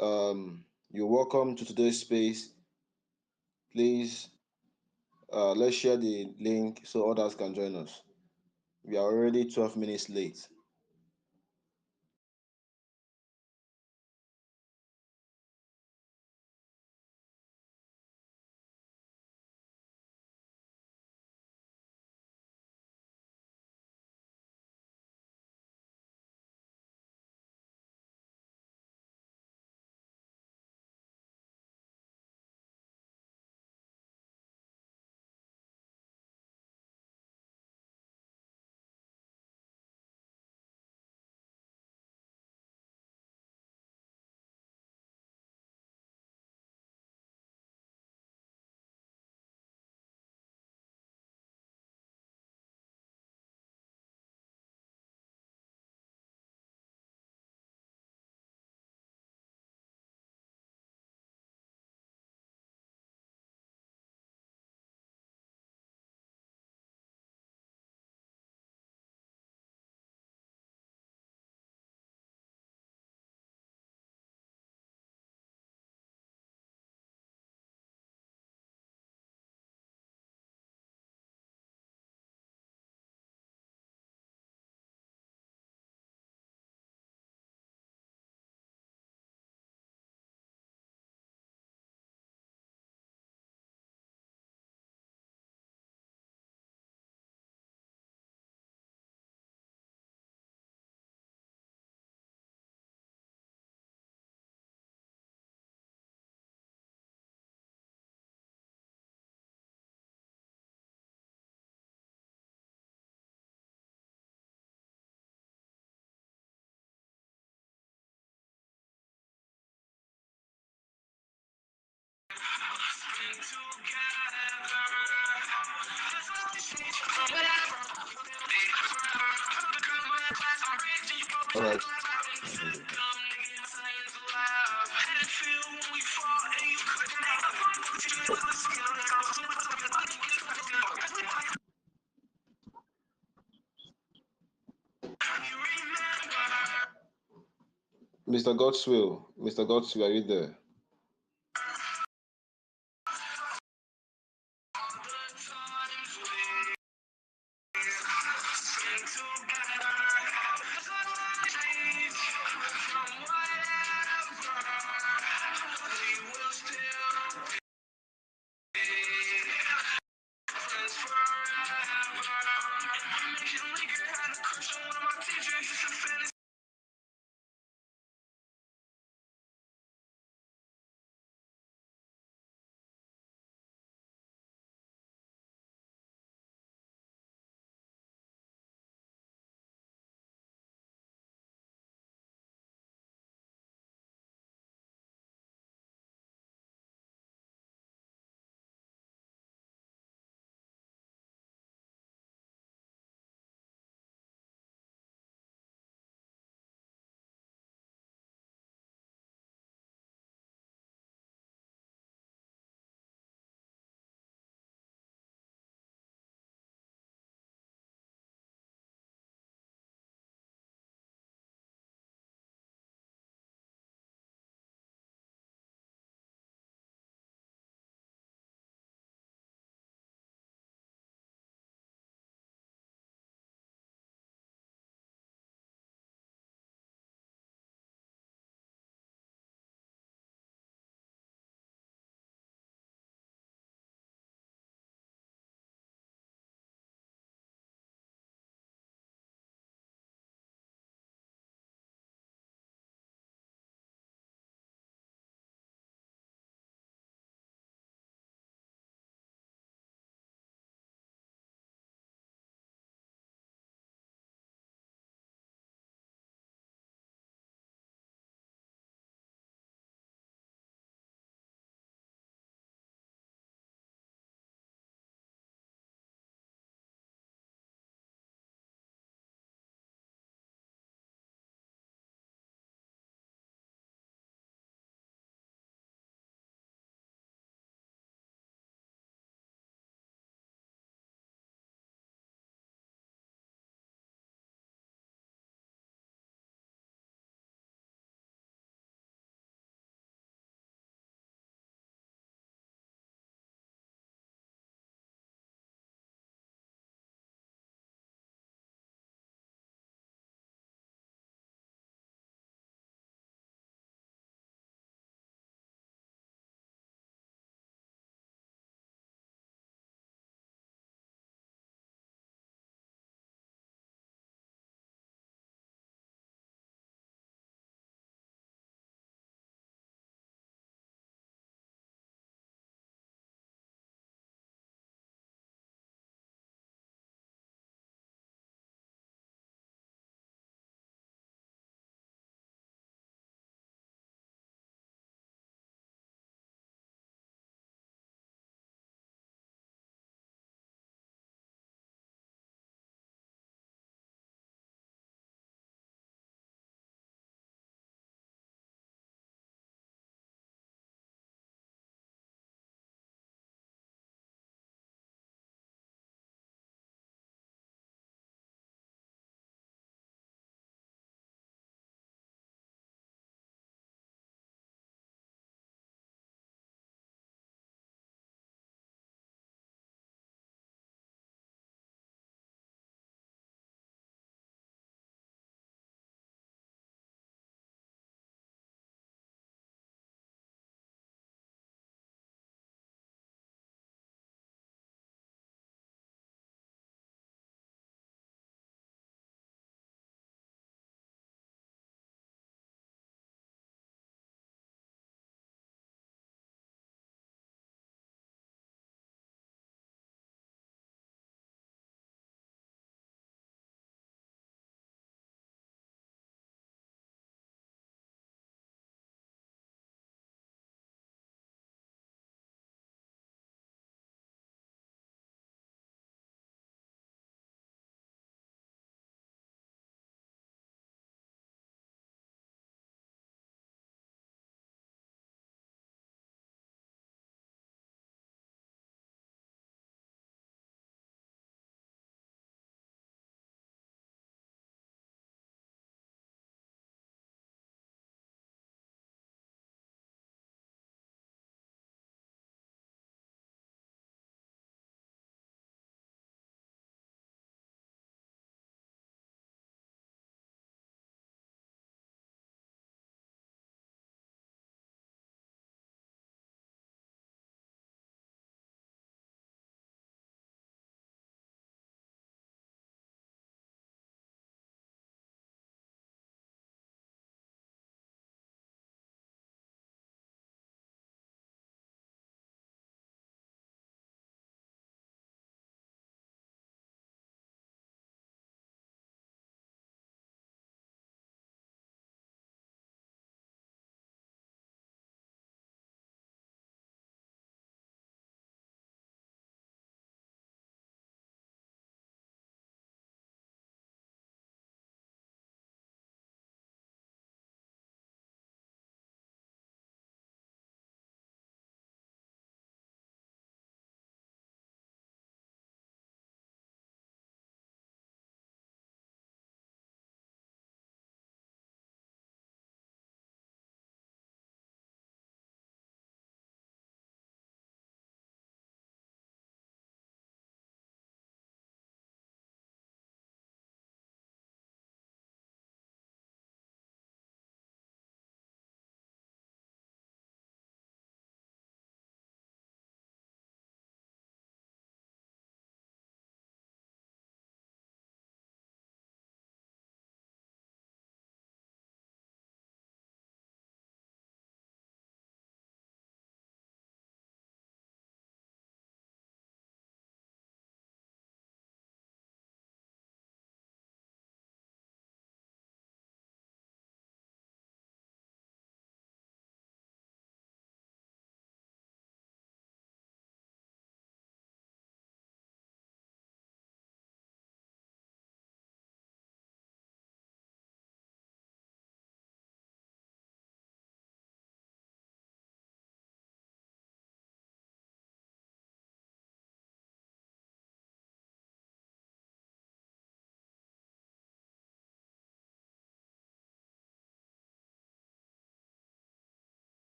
you're welcome to today's space. Please, let's share the link so others can join us. We are already 12 minutes late. All right. Mr. Godswill, are you there?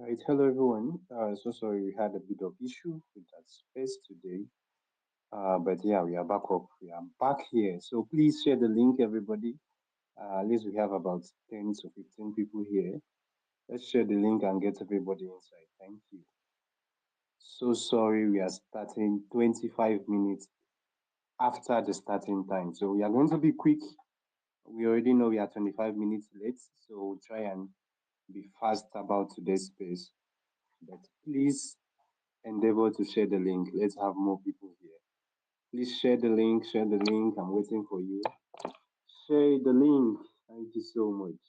Right, hello everyone. So sorry we had a bit of issue with that space today. But yeah, we are back up. We are back here. So please share the link, everybody. At least we have about 10 to 15 people here. Let's share the link and get everybody inside. Thank you. So sorry, we are starting 25 minutes after the starting time. So we are going to be quick. We already know we are 25 minutes late, so we'll try and be fast about today's space. But please endeavor to share the link. Let's have more people here. Please share the link, share the link. I'm waiting for you. Share the link. Thank you so much.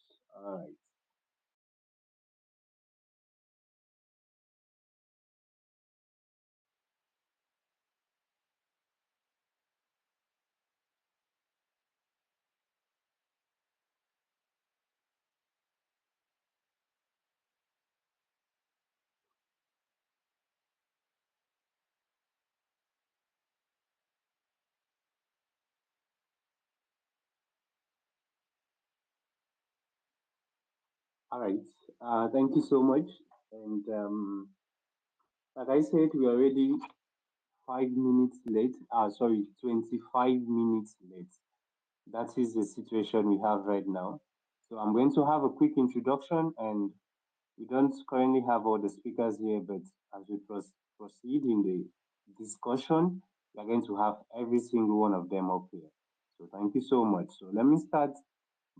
All right. All right. Thank you so much. And like I said, we are already 5 minutes late. Sorry, 25 minutes late. That is the situation we have right now. So I'm going to have a quick introduction, and we don't currently have all the speakers here, but as we proceed in the discussion, we are going to have every single one of them up here. So thank you so much. So let me start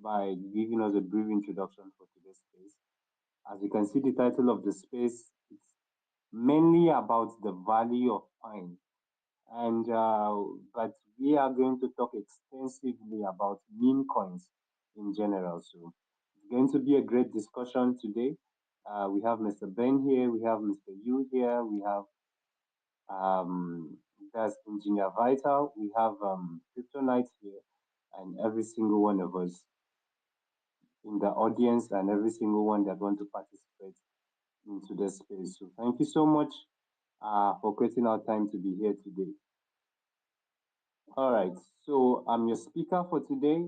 by giving us a brief introduction for today's space. As you can see, the title of the space is mainly about the value of pine, and but we are going to talk extensively about meme coins in general. So it's going to be a great discussion today. We have Mr. Ben here, we have Mr. Yu here, we have um, that's Engineer Vital, we have Kryptonite here, and every single one of us in the audience, and every single one that want to participate into this space. So thank you so much for creating our time to be here today. All right, so I'm your speaker for today.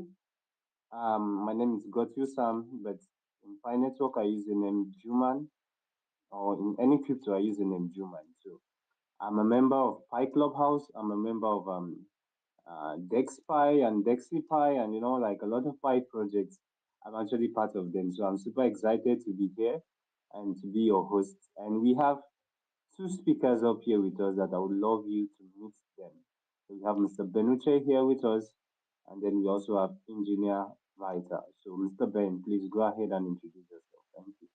My name is Gotu Sam, but in Pi Network I use the name Juman, or in any crypto I use the name Juman. So I'm a member of Pi Clubhouse. I'm a member of DexPi and DexiPi, and like a lot of Pi projects. I'm actually part of them, so I'm super excited to be here and to be your host. And we have two speakers up here with us that I would love you to meet them. So we have Mr. Benuche here with us, and then we also have Engineer Vita. So, Mr. Ben, please go ahead and introduce yourself. Thank you.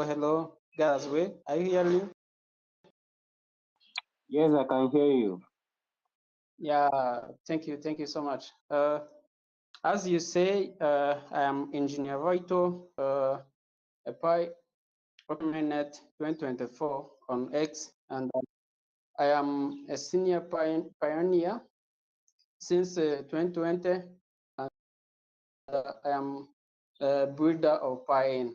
Hello, guys. Wait, are you hearing me? Yes, I can hear you. Yeah, thank you so much. As you say, I am Engineer Vito, a Pi Net 2024 on X, and I am a senior pioneer since 2020, and I am a builder of Pi.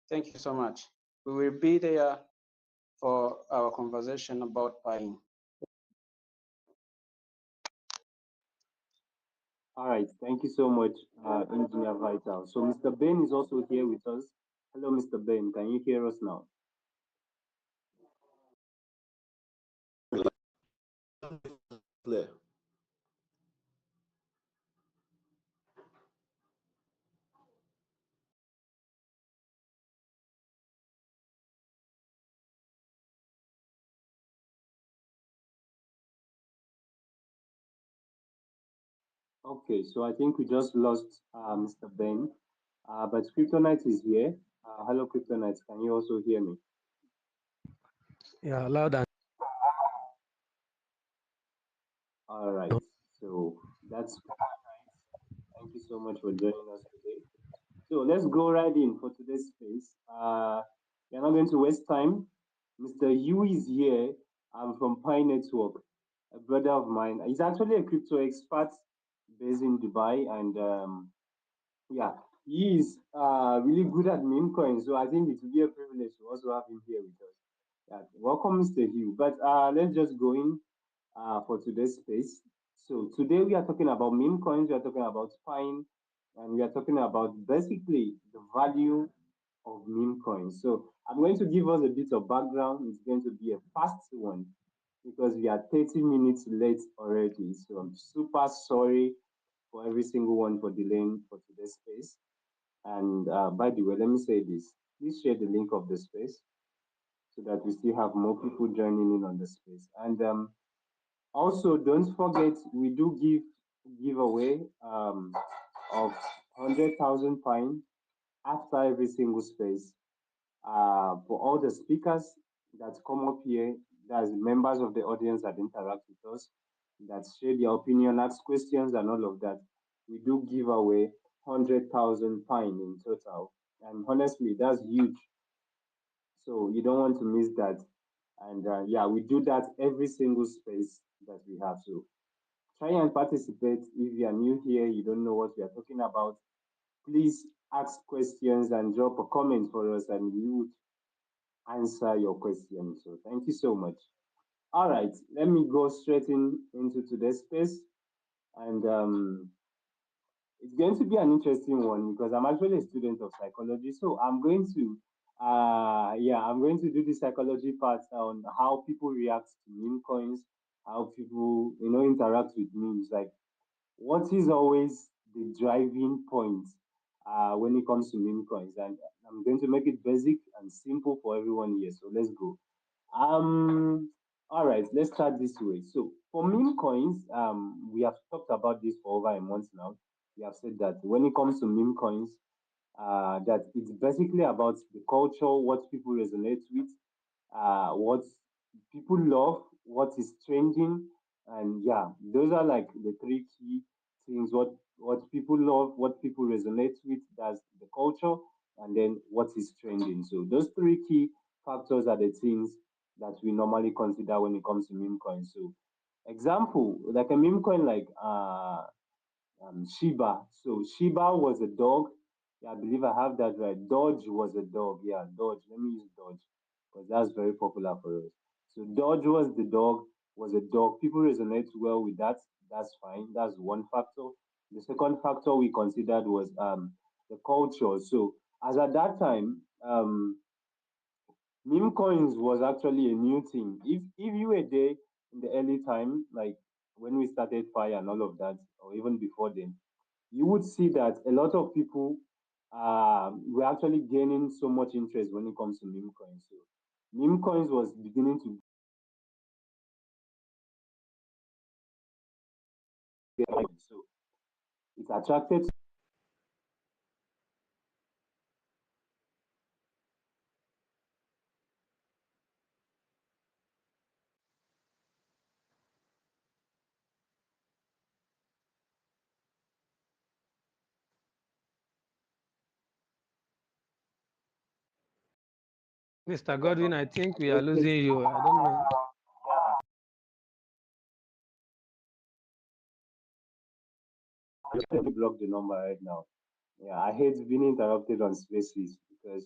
Thank you so much. We will be there for our conversation about Pi. All right, thank you so much, Engineer Vital. So, Mr. Ben is also here with us. Hello, Mr. Ben. Can you hear us now? Clear. Okay, so I think we just lost Mr. Ben, but Kryptonite is here. Hello, Kryptonite. Can you also hear me? Yeah, loud and All right, so that's thank you so much for joining us today. So let's go right in for today's space. We're not going to waste time. Mr. Yu is here. I'm from Pi Network, a brother of mine. He's actually a crypto expert based in Dubai, and yeah, he is really good at meme coins. So I think it will be a privilege to also have him here with us. Yeah, welcome, Mr. Hugh. But let's just go in. for today's space. So today we are talking about meme coins, we are talking about Pine, and we are talking about basically the value of meme coins. So I'm going to give us a bit of background. It's going to be a fast one because we are 30 minutes late already. So I'm super sorry for every single one for delaying for today's space. And by the way, let me say this. Please share the link of the space so that we still have more people joining in on the space. And also, don't forget we do giveaway of 100,000 fine after every single space. For all the speakers that come up here, that's members of the audience that interact with us, that share their opinion, ask questions, and all of that. We do give away 100,000 fine in total, and honestly, that's huge. So you don't want to miss that. And yeah, we do that every single space that we have. So try and participate. If you are new here, you don't know what we are talking about, please ask questions and drop a comment for us, and we would answer your question. So thank you so much. All right, let me go straight into today's space, and it's going to be an interesting one because I'm actually a student of psychology. So I'm going to, yeah, I'm going to do the psychology part on how people react to meme coins, how people, interact with memes. Like, what is always the driving point when it comes to meme coins? And I'm going to make it basic and simple for everyone here. So let's go. Um, all right, let's start this way. So for meme coins, we have talked about this for over a month now. We have said that when it comes to meme coins, that it's basically about the culture, what people resonate with, what people love, what is trending, and yeah, those are like the three key things. What people love, what people resonate with, that's the culture, and then what is trending. So those three key factors are the things that we normally consider when it comes to meme coins. So example, like a meme coin like Shiba. So Shiba was a dog. Yeah, I believe I have that right. Dodge was a dog. Yeah, Dodge. Let me use Dodge because that's very popular for us. So Dodge was the dog, was a dog. People resonate well with that. That's fine. That's one factor. The second factor we considered was the culture. So as at that time, meme coins was actually a new thing. If you were there in the early time, like when we started Fire and all of that, or even before then, you would see that a lot of people were actually gaining so much interest when it comes to meme coins. So meme coins was beginning to get so it attracted. Mr. Godwin, I think we are losing you. I don't know. Let me block the number right now. Yeah, I hate being interrupted on spaces because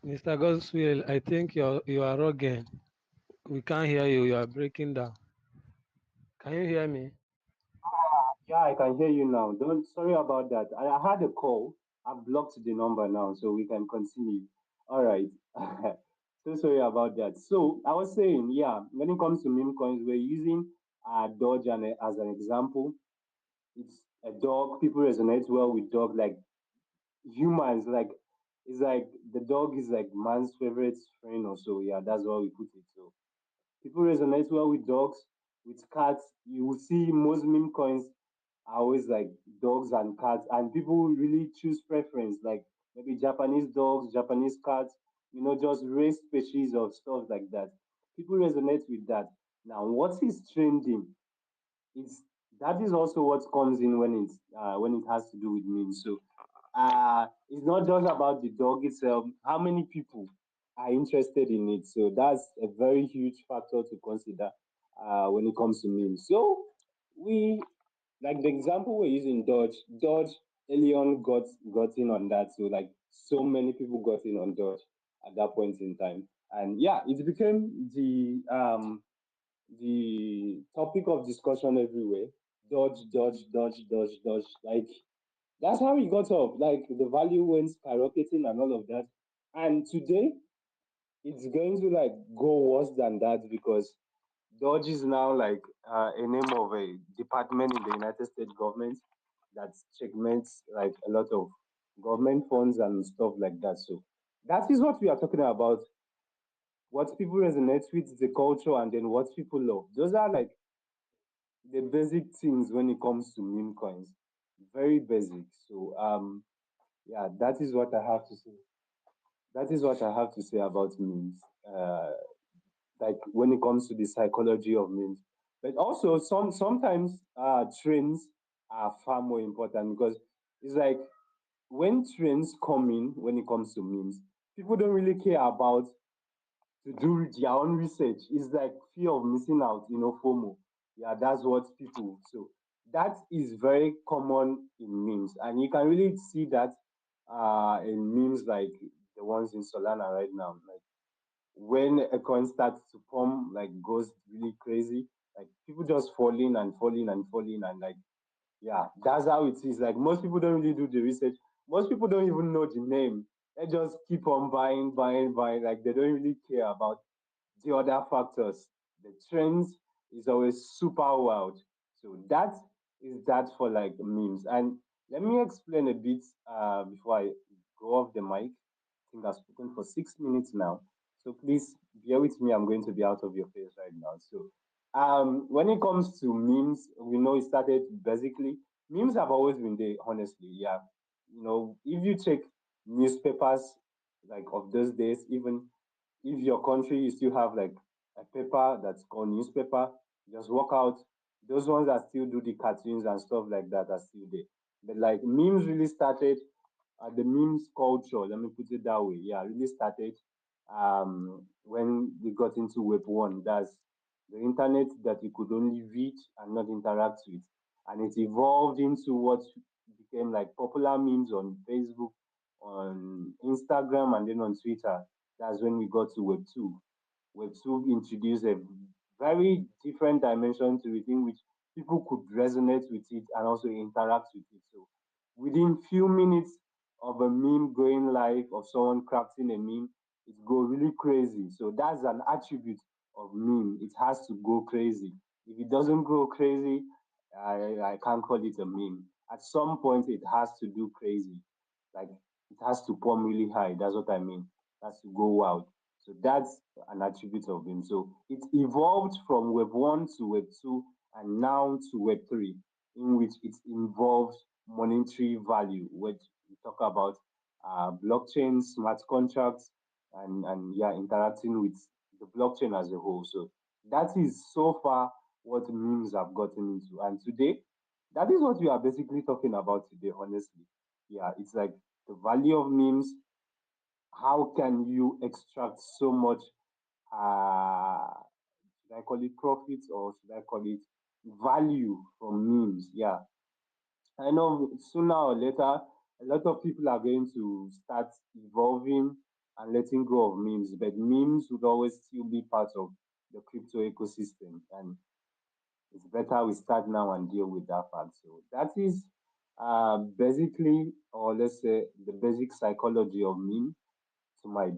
Mr. Godswill, I think you are rugged. We can't hear you. You are breaking down. Can you hear me? yeah, I can hear you now. Don't sorry about that. I had a call. I blocked the number now, so we can continue. All right. So sorry about that. So I was saying, yeah, when it comes to meme coins, we're using Dodge as an example. It's a dog. People resonate well with dog, like humans. Like it's like the dog is like man's favorite friend or so. Yeah, that's why we put it. So people resonate well with dogs, with cats. You will see most meme coins are always like dogs and cats, and people really choose preference, like maybe Japanese dogs, Japanese cats, just rare species of stuff like that. People resonate with that. Now, what is trending? It's that is also what comes in when it has to do with memes. So it's not just about the dog itself. How many people are interested in it? So that's a very huge factor to consider when it comes to memes. So we like the example we're using Dodge. Dodge early on got in on that. So like so many people got in on Dodge at that point in time. And yeah, it became the topic of discussion everywhere. Dodge, Dodge, Dodge, Dodge, Dodge. Like that's how it got up. Like the value went skyrocketing and all of that. And today it's going to like go worse than that because Dodge is now like a name of a department in the United States government that checkmates like a lot of government funds and stuff like that. So that is what we are talking about. What people resonate with, the culture, and then what people love. Those are like the basic things when it comes to meme coins. Very basic. So yeah, that is what I have to say. That is what I have to say about memes. Like when it comes to the psychology of memes. But also sometimes trends are far more important because it's like when trends come in when it comes to memes, people don't really care about to do their own research. It's like fear of missing out, FOMO. Yeah, that's what people so that is very common in memes. And you can really see that in memes like the ones in Solana right now. Like when a coin starts to pump, like goes really crazy, like people just falling and falling and falling and like yeah, that's how it is. Like most people don't really do the research. Most people don't even know the name. They just keep on buying, buying, buying. Like they don't really care about the other factors. The trends is always super wild. So that is that for like memes. And let me explain a bit before I go off the mic. I think I've spoken for 6 minutes now. So please bear with me. I'm going to be out of your face right now. So when it comes to memes, we know it started basically. Memes have always been there, honestly. Yeah, if you check newspapers like of those days, even if your country you still have like a paper that's called newspaper, just walk out. Those ones that still do the cartoons and stuff like that are still there. But like memes really started the memes culture, let me put it that way, yeah, really started when we got into Web 1. That's the internet that you could only read and not interact with. And it evolved into what became like popular memes on Facebook, on Instagram, and then on Twitter. That's when we got to Web 2. Web 2 introduced a very different dimension to it in which people could resonate with it and also interact with it. So within few minutes of a meme going live, of someone crafting a meme, it go really crazy. So that's an attribute of meme. It has to go crazy. If it doesn't go crazy, I can't call it a meme. At some point, it has to do crazy. Like it has to pump really high. That's what I mean. It has to go wild. So that's an attribute of him. So it evolved from Web 1 to Web 2 and now to Web 3, in which it involves monetary value, which we talk about blockchain, smart contracts, and yeah, interacting with the blockchain as a whole. So that is so far what memes have gotten into. And today, that is what we are basically talking about today, honestly. Yeah, it's like the value of memes. How can you extract so much should I call it profits or should I call it value from memes? Yeah, I know sooner or later, a lot of people are going to start evolving and letting go of memes, but memes would always still be part of the crypto ecosystem. And it's better we start now and deal with that fact. So that is basically, or let's say, the basic psychology of meme to my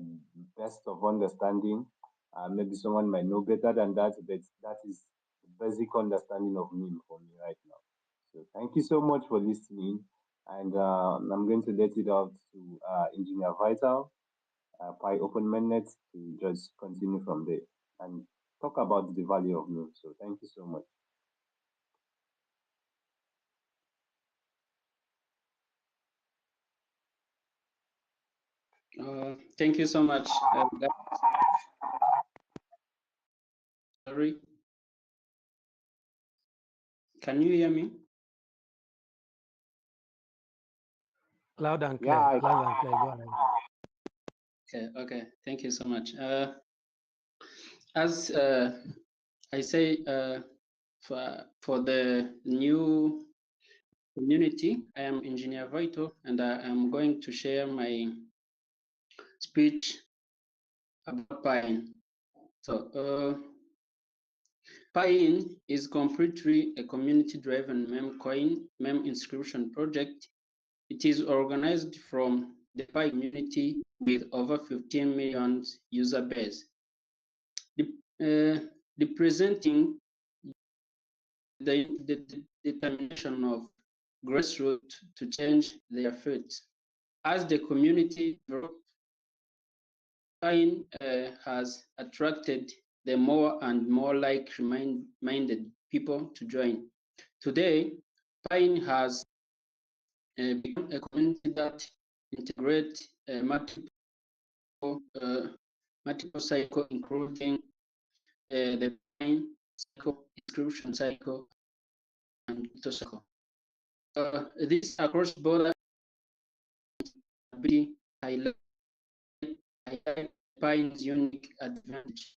best of understanding. Maybe someone might know better than that, but that is the basic understanding of meme for me right now. So thank you so much for listening. And I'm going to let it out to Engineer Vital, Pi Open Mainnet, to just continue from there and talk about the value of meme. So thank you so much. Thank you so much. Sorry, can you hear me? Loud and clear. Yeah, Loud and clear. Go ahead. Okay. Thank you so much. As I say, for the new community. I am Engineer Voito, and I am going to share my speech about Piin. So, Piin is completely a community-driven meme inscription project. It is organized from the Pi community with over 15 million user base, representing the determination of grassroots to change their fate. As the community develops, Piin has attracted the more and more like-minded people to join. Today, Piin has become a community that integrates multiple cycle, including the Piin cycle, inscription cycle, and crypto cycle. This across-border ability highlight Pine's unique advantage.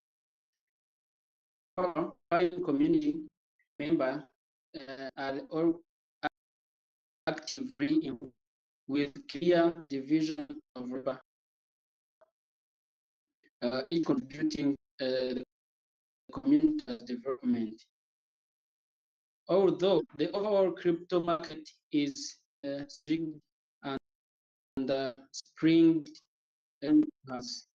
Our Pine community members are all actively involved with clear division of labor, each contributing the community's development. Although the overall crypto market is strict and spring has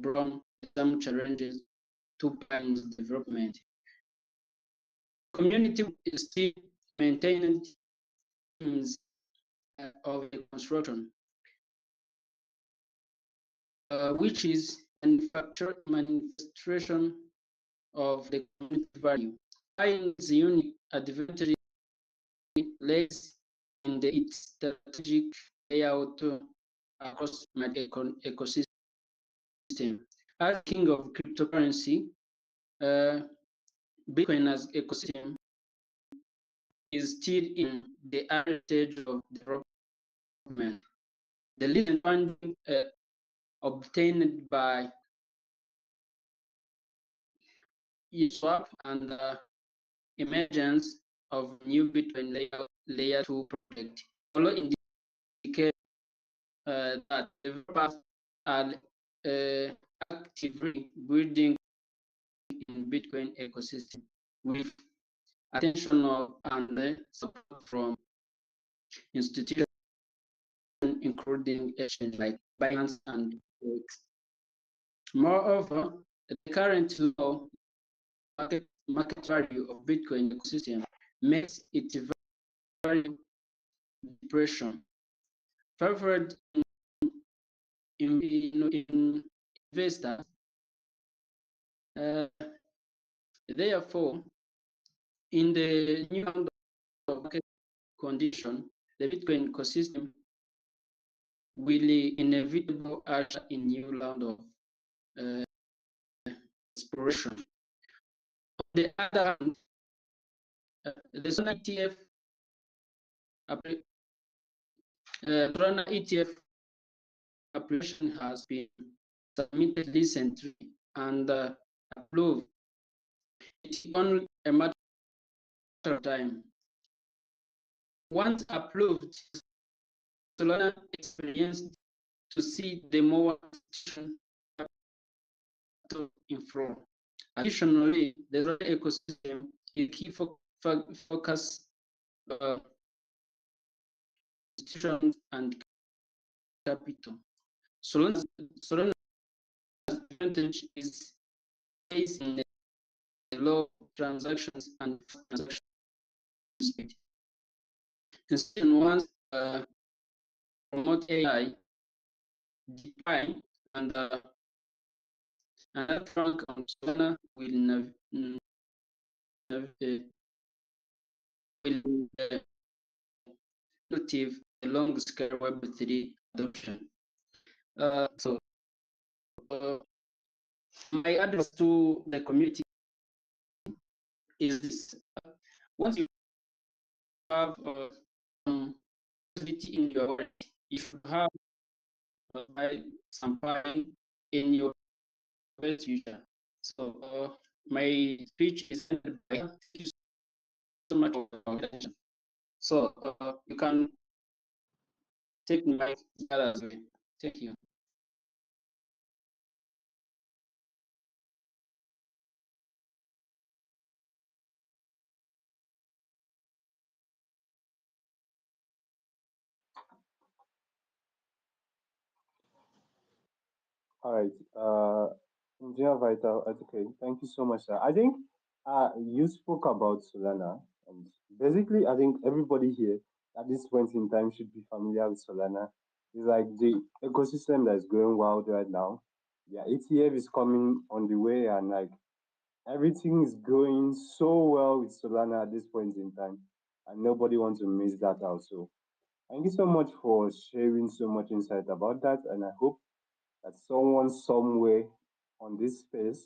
brought some challenges to Pine's development. Community is still maintaining teams of the construction, which is manifestation of the community value. Pine's unique advantage lays in its strategic layout across my ecosystem. As king of cryptocurrency, Bitcoin as ecosystem is still in the early stage of development. The leading funding obtained by swap and emergence of new Bitcoin layer 2 project follow indicate that developers are actively building in Bitcoin ecosystem with attention of and support from institutions including exchange like Binance and X. Moreover, the current low market value of Bitcoin ecosystem makes it very depression favored in investors. Therefore, in the new round of market condition, the Bitcoin ecosystem will inevitably usher in new round of exploration. On the other hand, the Solana ETF application has been submitted recently and approved. It's only a matter of time. Once approved, Solana experienced to see the more inflow. Additionally, the Solana ecosystem is key focus institutions and capital. Solana's advantage is based in the low transactions and transaction speed. Instead, once promote AI, define and another trunk on Solana will native long scale Web3 adoption. So my advice to the community is this: once you have some activity in your work, you should have some Piin in your best future. So my speech is ended by so much for your attention. So you can take the mic the others way. Thank you. All right. Engineer Vital, okay. Thank you so much, sir. I think you spoke about Solana, and basically, I think everybody here at this point in time should be familiar with Solana. It's like the ecosystem that's going wild right now. Yeah, ETF is coming on the way, and like everything is going so well with Solana at this point in time, and nobody wants to miss that out. So, thank you so much for sharing so much insight about that, and I hope that someone somewhere on this space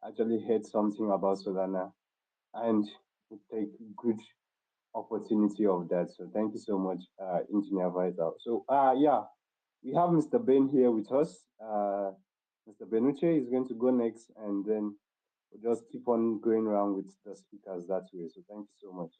actually heard something about Solana and would take good opportunity of that. So thank you so much, Engineer Vital. So yeah, we have Mr. Ben here with us. Mr. Benuche is going to go next, and then we'll just keep on going around with the speakers that way. So thank you so much.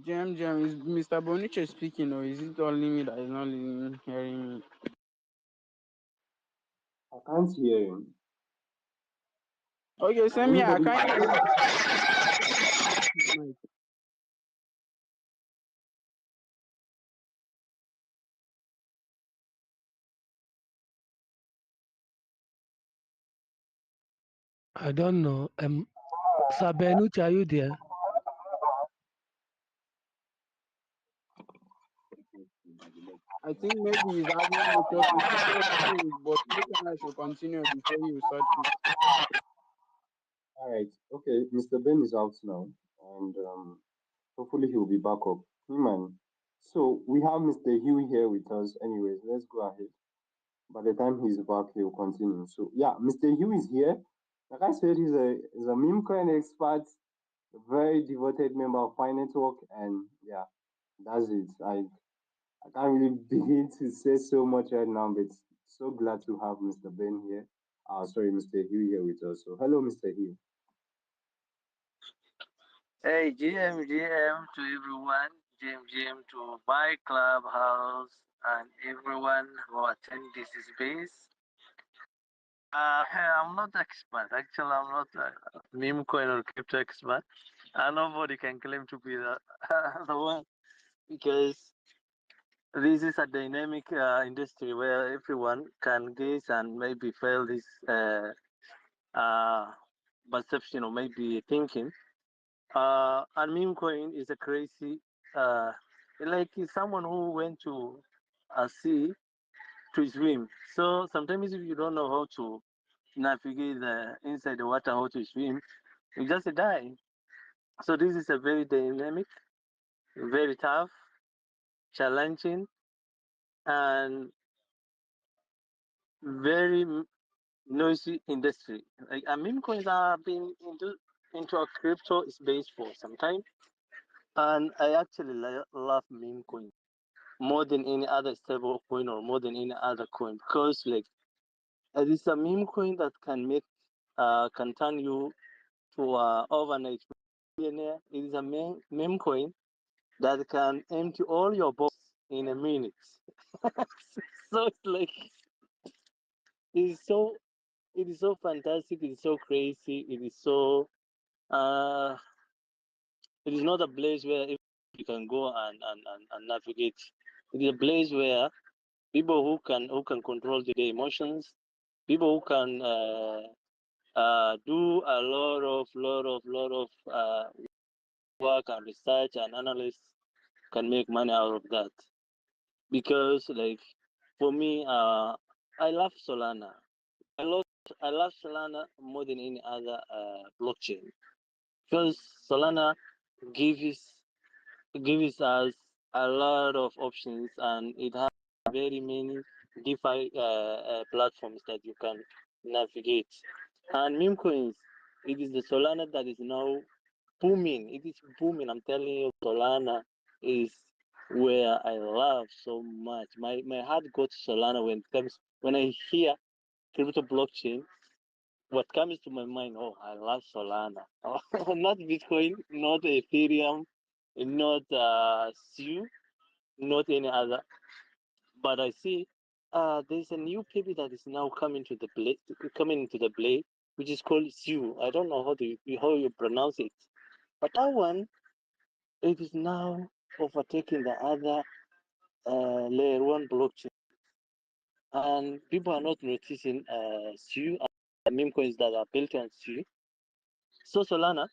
Jam, is Mr. Boniche speaking, or is it only me that is not hearing me? I can't hear him. Okay, Can send me. I anybody? can't hear you. I don't know. Sabenuchi, are you there? I think maybe he's having network issues, but maybe I should continue before you sort it. All right. Okay, Mr. Ben is out now, and hopefully he'll be back up. Man. So we have Mr. Huey here with us. Anyways, let's go ahead. By the time he's back, he'll continue. So yeah, Mr. Huey is here. Like I said, he's a meme coin expert, a very devoted member of Pi Network, and yeah, that's it. I can't really begin to say so much right now, but so glad to have Mr. Ben here. Sorry, Mr. Huey here with us. So hello, Mr. Huey. Hey, GM to everyone, GM to my clubhouse and everyone who attend this space. I'm not expert. Actually, I'm not a meme coin or crypto expert. Nobody can claim to be the, the one because this is a dynamic industry where everyone can guess and maybe fail this uh, perception or maybe thinking. And meme coin is a crazy, uh, like it's someone who went to a sea to swim. So sometimes if you don't know how to navigate inside the water, how to swim, you just die. So this is a very dynamic, very tough, challenging, and very noisy industry. Like meme coins have been into a crypto space for some time, and I actually love meme coins more than any other stable coin or more than any other coin because like it is a meme coin that can turn you to a overnight millionaire. It is a meme coin that can empty all your box in a minute. So it's like it's so it is so fantastic, it is so crazy, it is so uh it is not a place where you can go and navigate. It is a place where people who can control their emotions, people who can do a lot of work and research and analysis can make money out of that. Because like for me, I love Solana. I love I love Solana more than any other blockchain because Solana gives gives us a lot of options, and it has very many DeFi platforms that you can navigate. And meme coins, it is the Solana that is now booming. It is booming. I'm telling you, Solana is where I love so much. My heart goes to Solana when I hear crypto blockchain. What comes to my mind? Oh, I love Solana. Not Bitcoin, not Ethereum, not SU, not any other. But I see there's a new paper that is now coming into the play, which is called SU. I don't know how you pronounce it, but that one, it is now overtaking the other layer one blockchain, and people are not noticing SU and meme coins that are built on SU. So Solana,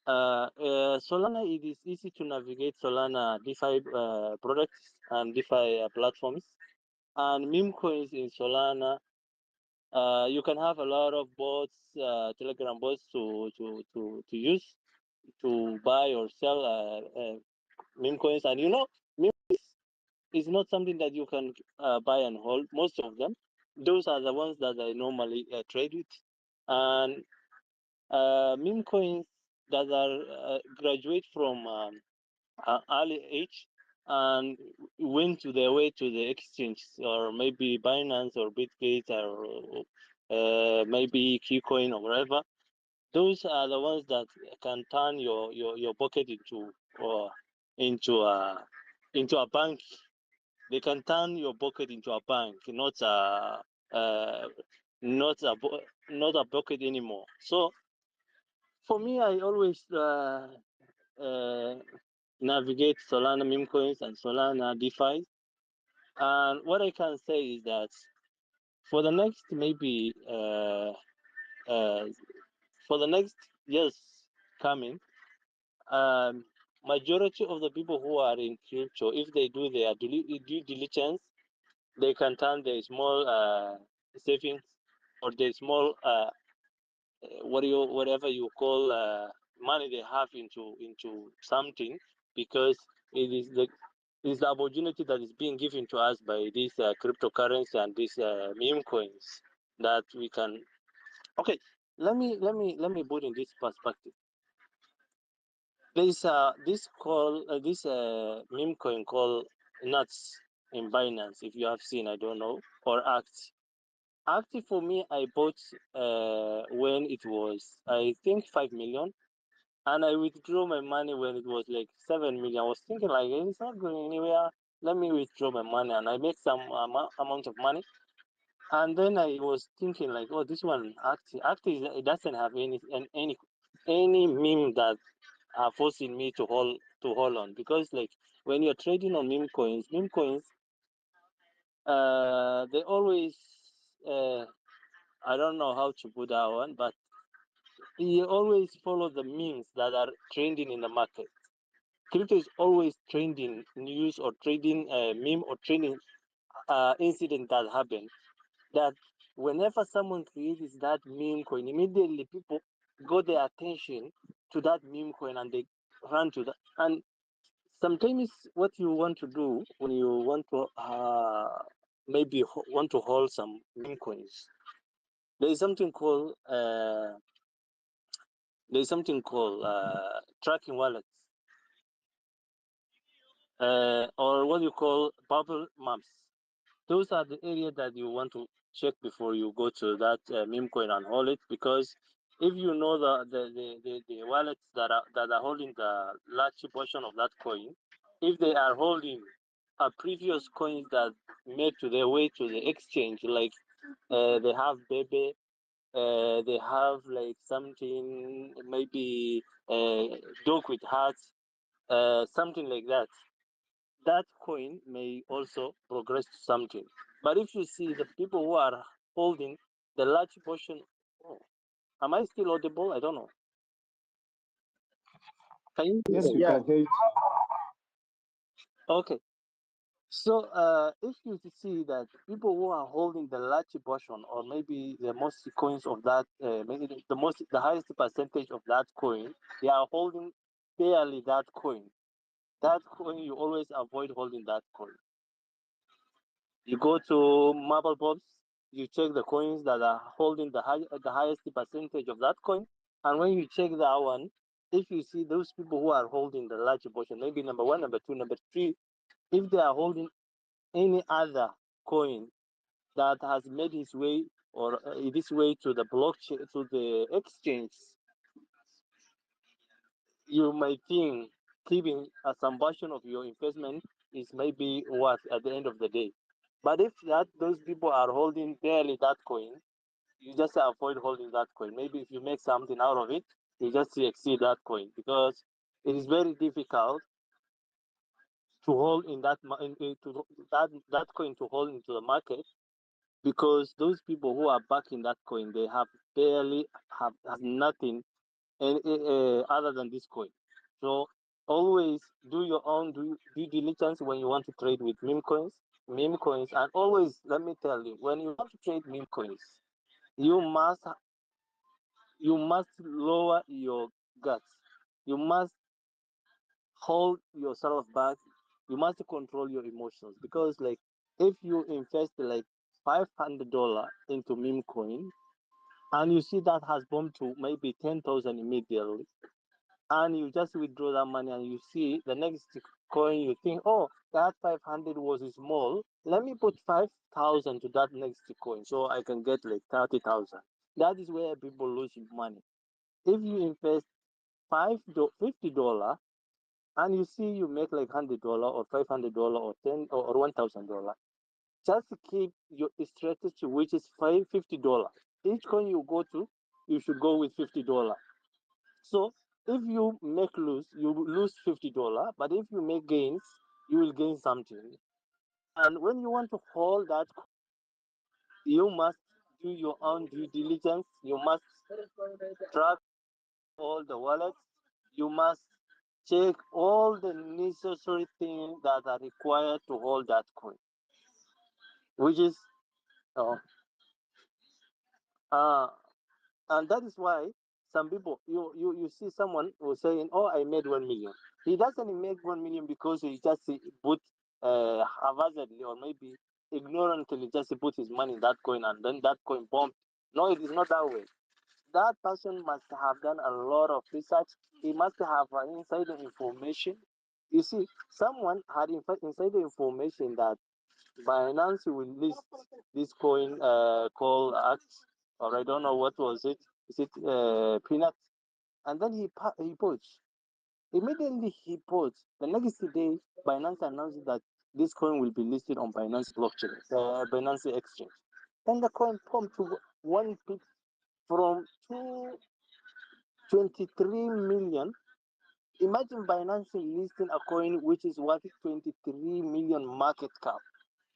it is easy to navigate Solana DeFi products and DeFi platforms, and meme coins in Solana. You can have a lot of bots, Telegram bots to use to buy or sell meme coins, and meme is not something that you can buy and hold. Most of them, those are the ones that I normally trade with, and meme coins that are graduate from early age and went to their way to the exchange, or maybe Binance or Bitgate or maybe Keycoin or whatever. Those are the ones that can turn your pocket into a into a bank. They can turn your pocket into a bank, uh, not a not a pocket anymore. So for me, I always uh, navigate Solana meme coins and Solana DeFi. And what I can say is that for the next maybe uh, for the next years coming, um, majority of the people who are in crypto, if they do their due diligence, they can turn their small savings or their small whatever you call money they have into something, because it is the opportunity that is being given to us by this cryptocurrency and these meme coins that we can. Okay, let me put in this perspective. There's this meme coin called Nuts in Binance. If you have seen, I don't know, or Act. Active for me, I bought when it was, I think, 5 million, and I withdrew my money when it was like 7 million. I was thinking like, "Hey, it's not going anywhere. Let me withdraw my money," and I make some amount of money. And then I was thinking like, "Oh, this one active, it doesn't have any meme that are forcing me to hold on, because like when you're trading on meme coins, they always uh, I don't know how to put that one, but you always follow the memes that are trending in the market. Crypto is always trending news or trading meme or trending incident that happen. That whenever someone creates that meme coin, immediately people got their attention to that meme coin and they run to that. And sometimes what you want to do when you want to maybe want to hold some meme coins, there is something called tracking wallets, or what you call bubble maps. Those are the areas that you want to check before you go to that meme coin and hold it, because if you know the wallets that are holding the large portion of that coin, if they are holding a previous coins that made to their way to the exchange, like they have Bebe, they have like something maybe dog with hearts, something like that. That coin may also progress to something. But if you see the people who are holding the large portion, oh, am I still audible? I don't know. Can you Yes, hear we me? can hear you. Okay. So if you see that people who are holding the large portion, or maybe the most coins of that, maybe the highest percentage of that coin, they are holding barely that coin. that coin, you always avoid holding that coin. You go to marble pops, you check the coins that are holding the highest percentage of that coin, and when you check that one, if you see those people who are holding the large portion, maybe number one, number two, number three, if they are holding any other coin that has made its way or this way to the blockchain, to the exchange, you might think keeping some portion of your investment is maybe worth at the end of the day. But if that those people are holding barely that coin, you just avoid holding that coin. Maybe if you make something out of it, you just exceed that coin because it is very difficult to hold in that into that coin to hold into the market because those people who are backing that coin they have barely have nothing other than this coin. So always do your own due diligence when you want to trade with meme coins, and always let me tell you when you want to trade meme coins, you must you must lower your guts. You must hold yourself back. You must control your emotions because like if you invest like $500 into meme coin and you see that has bumped to maybe 10,000 immediately and you just withdraw that money and you see the next coin you think oh that 500 was small, let me put 5,000 to that next coin so I can get like 30,000. That is where people lose money. If you invest $50 and you see you make like $100 or $500 or 10 or $1,000, just keep your strategy which is $50. Each coin you go to you should go with $50. So if you make lose, you lose $50. But if you make gains, you will gain something. And when you want to hold that, you must do your own due diligence. You must track all the wallets. You must check all the necessary things that are required to hold that coin, which is uh, uh, and that is why some people you see someone who's saying oh I made 1 million. He doesn't make 1 million because he just put haphazardly or maybe ignorantly just put his money in that coin and then that coin bombed. No, it is not that way. That person must have done a lot of research. He must have insider information. You see, someone had insider information that Binance will list this coin called Axe, or I don't know what was it. Is it Peanut? And then he poached. Immediately he poached. The next day, Binance announced that this coin will be listed on Binance blockchain, Binance exchange. Then the coin pumped to one peak from 223 million. Imagine Binance listing a coin which is worth 23 million market cap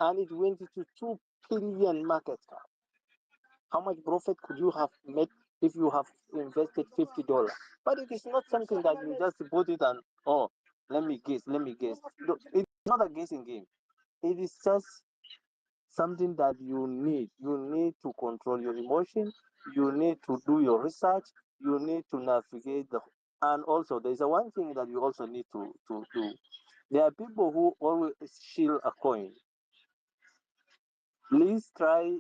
and it went to 2 billion market cap. How much profit could you have made if you have invested $50? But it is not something that you just put it and oh, let me guess, let me guess. No, it's not a guessing game. It is just something that you need. You need to control your emotion. You need to do your research. You need to navigate the. And also, there's a one thing that you also need to do. There are people who always shield a coin. Please try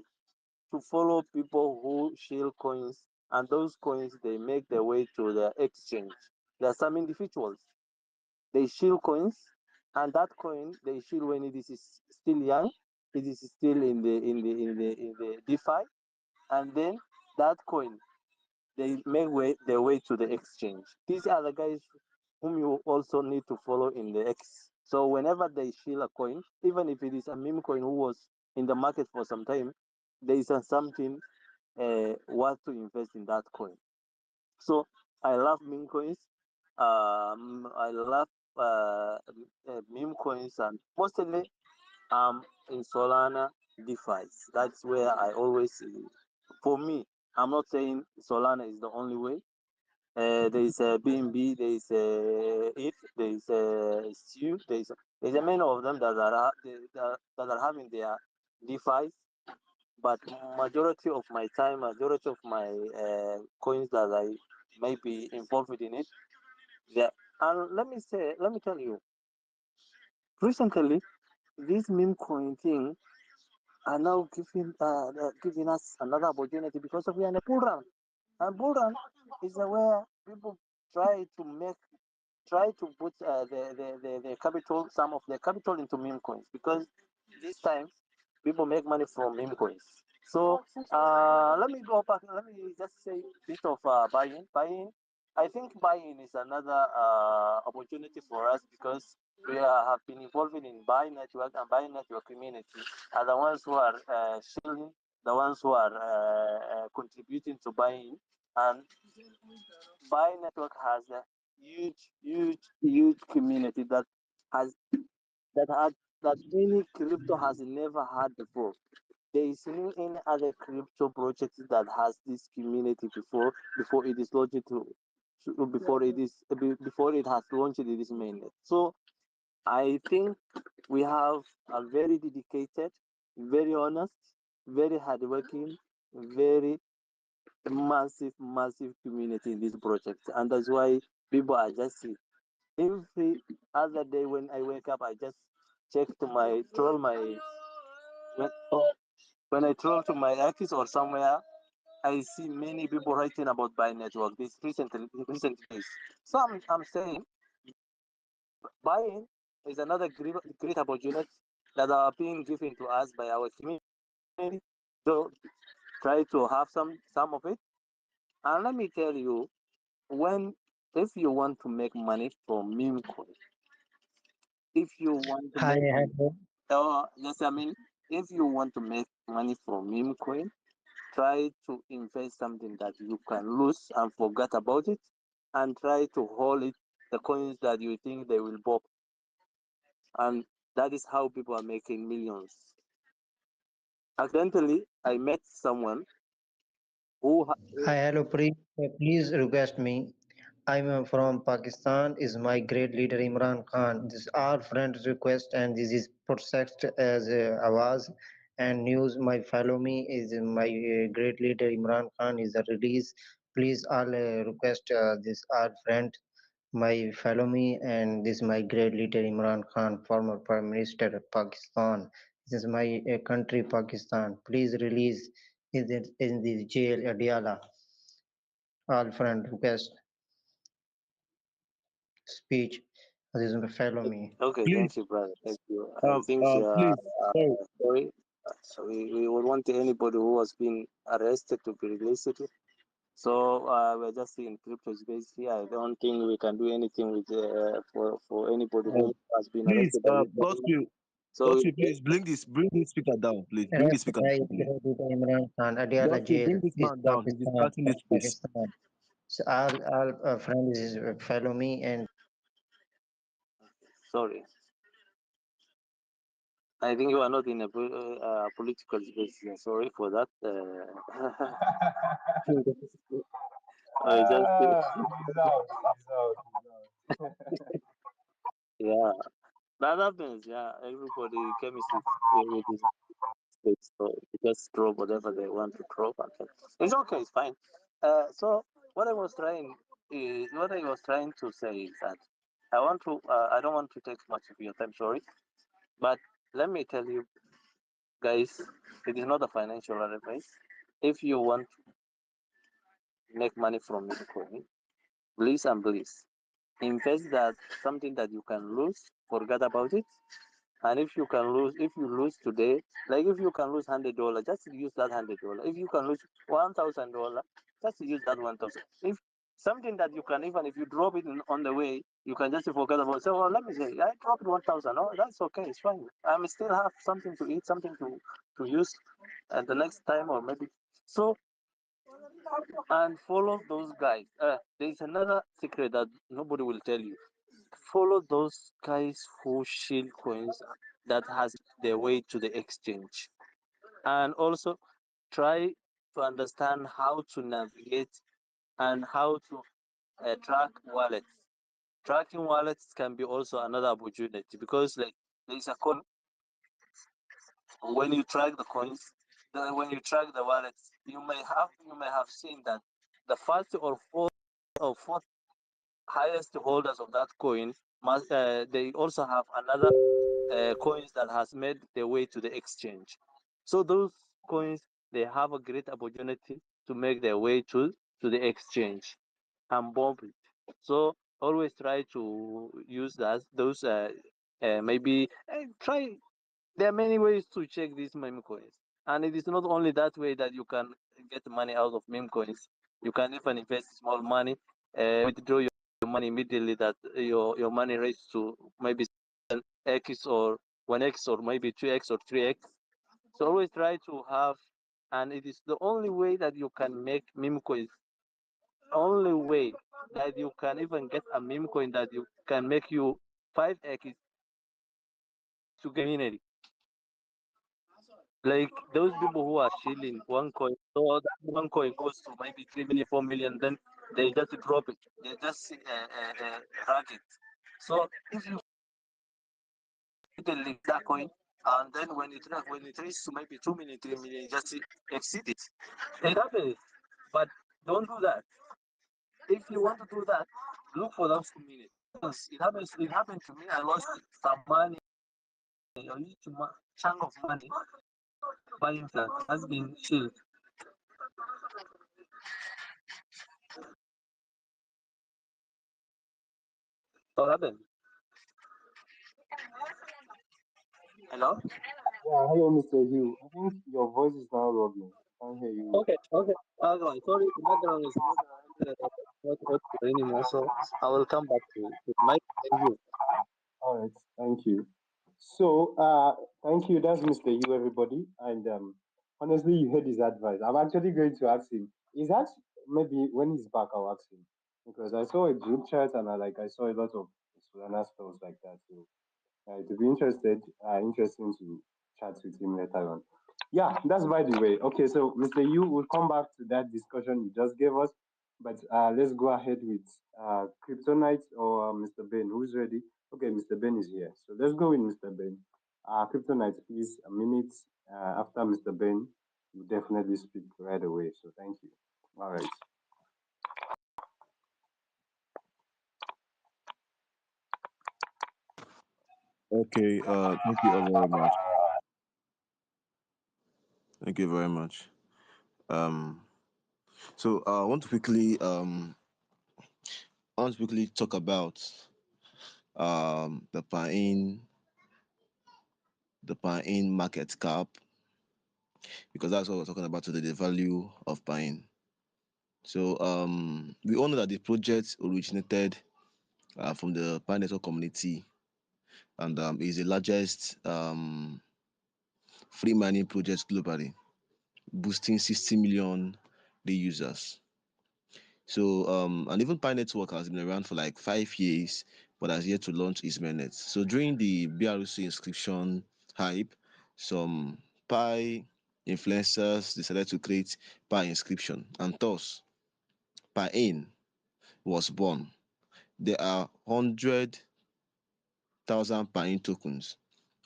to follow people who shield coins, and those coins they make their way to the exchange. There are some individuals they shield coins, and that coin they shield when it is still young, it is still in the DeFi, and then that coin they make their way to the exchange. These are the guys whom you also need to follow in the X. So whenever they shield a coin, even if it is a meme coin who was in the market for some time, there is something what to invest in that coin. So I love meme coins. I love meme coins, and mostly in Solana DeFi. That's where I always see. For me, I'm not saying Solana is the only way. There is a BNB, there is a it, there is a Stew, there's a many of them that are having their DeFi, but majority of my time, majority of my coins that I may be involved in it, yeah. And let me tell you, recently this meme coin thing are now giving us another opportunity because we are in a bull run. And bull run is where people try to make try to put the capital, some of their capital into meme coins because this time people make money from meme coins. So let me go back. Let me just say a bit of buy-in. Buy-in. I think buy-in is another opportunity for us because we have been involved in buy network, and buy network community are the ones who are shilling, the ones who are contributing to buying, and buy network has a huge community has that had that any crypto has never had before. There is no any other crypto project that has this community before it is launched before it has launched in this mainnet. So I think we have a very dedicated, very honest, very hardworking, very massive community in this project, and that's why people are just every other day when I wake up, I just check to my troll my when, oh, when I troll to my X or somewhere, I see many people writing about Buy Network this recent days. So I'm saying buying is another great opportunity that are being given to us by our community. So try to have some of it. And let me tell you, when if you want to make money from meme coin, if you want to Hi, make hello. yes, I mean, if you want to make money from meme coin, try to invest something that you can lose and forget about it, and try to hold it, the coins that you think they will pop, and that is how people are making millions. Accidentally, I met someone who Hi, hello. Please request me. I'm from Pakistan. Is my great leader Imran Khan. This is our friend's request, and this is processed as Awaz and news. My follow me is my great leader Imran Khan is a release. Please all request this our friend. My follow me, and this is my great leader Imran Khan, former Prime Minister of Pakistan. This is my country, Pakistan. Please release in the jail, Adiala. All friend request speech. This is my follow me. okay, Please, thank you, brother. Thank you. I think please, sorry. sorry. So we would want anybody who has been arrested to be released. So we're just in crypto space here. I don't think we can do anything with for anybody Uh, who has been please, arrested by the government. God's So will, please bring this speaker down, please. Bring the Arrest speaker by down, please. great leader Imran Khan, Adiala God's will, jail, bring this is man down. He's Pakistan, distracting this space. Pakistan. So all friends follow me and sorry, I think you are not in a political space. Yeah, sorry for that. I just He's out. He's out. He's out. yeah, that happens. Yeah, everybody chemistry with this space, so they just drop whatever they want to drop, and it's okay. It's fine. So what I was trying to say is that I don't want to take much of your time. Sorry, but let me tell you guys, it is not a financial advice. If you want to make money from Bitcoin, please and please invest that something that you can lose, forget about it. And if you lose today, like if you can lose $100, just use that $100. If you can lose $1,000, just use that 1,000. If something that you can, even if you drop it on the way, you can just forget about. So let me say, I dropped 1,000. Oh, that's okay. It's fine. I may still have something to eat, something to use, the next time or maybe. So and follow those guys. There is another secret that nobody will tell you. Follow those guys who shield coins that has their way to the exchange, and also try to understand how to navigate and how to track wallets. Tracking wallets can be also another opportunity because like there is a coin when you track the coins, when you track the wallets, you may have seen that the first or fourth highest holders of that coin they also have another coins that has made their way to the exchange. So those coins, they have a great opportunity to make their way to the exchange and bomb it. So always try to use those maybe try. There are many ways to check these meme coins, and it is not only that way that you can get money out of meme coins. You can even invest small money, withdraw your money immediately. That your money raised to maybe x or 1x or maybe 2x or 3x. So always try to have, and it is the only way that you can make meme coins. Only way that you can even get a meme coin that you can make you 5x to get community. Like those people who are shilling one coin, so that one coin goes to maybe 3 million, 4 million, then they just drop it. They just rag it. So if you link that coin, and then when it reaches to maybe 2 million, 3 million, you just exceed it. It happens, but don't do that. If you want to do that, look for those 2 minutes. It happens. It happens. It happened to me. I lost some money, a little chunk of money buying that has been shilled. What happened? Hello? Yeah, hello, Mr. Hugh. I think your voice is now rubbing. Can't hear you. Okay, okay. Sorry, the background is not audible anymore, so I will come back to my thank you. All right, thank you. So, thank you. That's Mr. Hugh, everybody. And honestly, you heard his advice. I'm actually going to ask him. Is that maybe when he's back, I'll ask him because I saw a group chat and I saw a lot of Solana spells like that. So to be interesting to chat with him later on. Yeah, that's by the way. Okay, so Mr. Yu, we'll come back to that discussion you just gave us, but let's go ahead with Kryptonite or Mr. Ben. Who's ready? Okay, Mr. Ben is here. So let's go with Mr. Ben. Kryptonite, please, a minute after Mr. Ben. You definitely speak right away. So thank you. All right. Okay. Thank you all very much. Thank you very much. Um. So I want to quickly talk about the Pain market cap, because that's what we're talking about today, the value of Pain. So we all know that the project originated from the Piin Network community, and is the largest free mining project globally, boosting 60 million day users. So and even Piin Network has been around for like 5 years, but has yet to launch its mainnet. So during the BRC inscription hype, some Pi influencers decided to create Pi inscription, and thus Pain was born. There are 100,000 Pain tokens,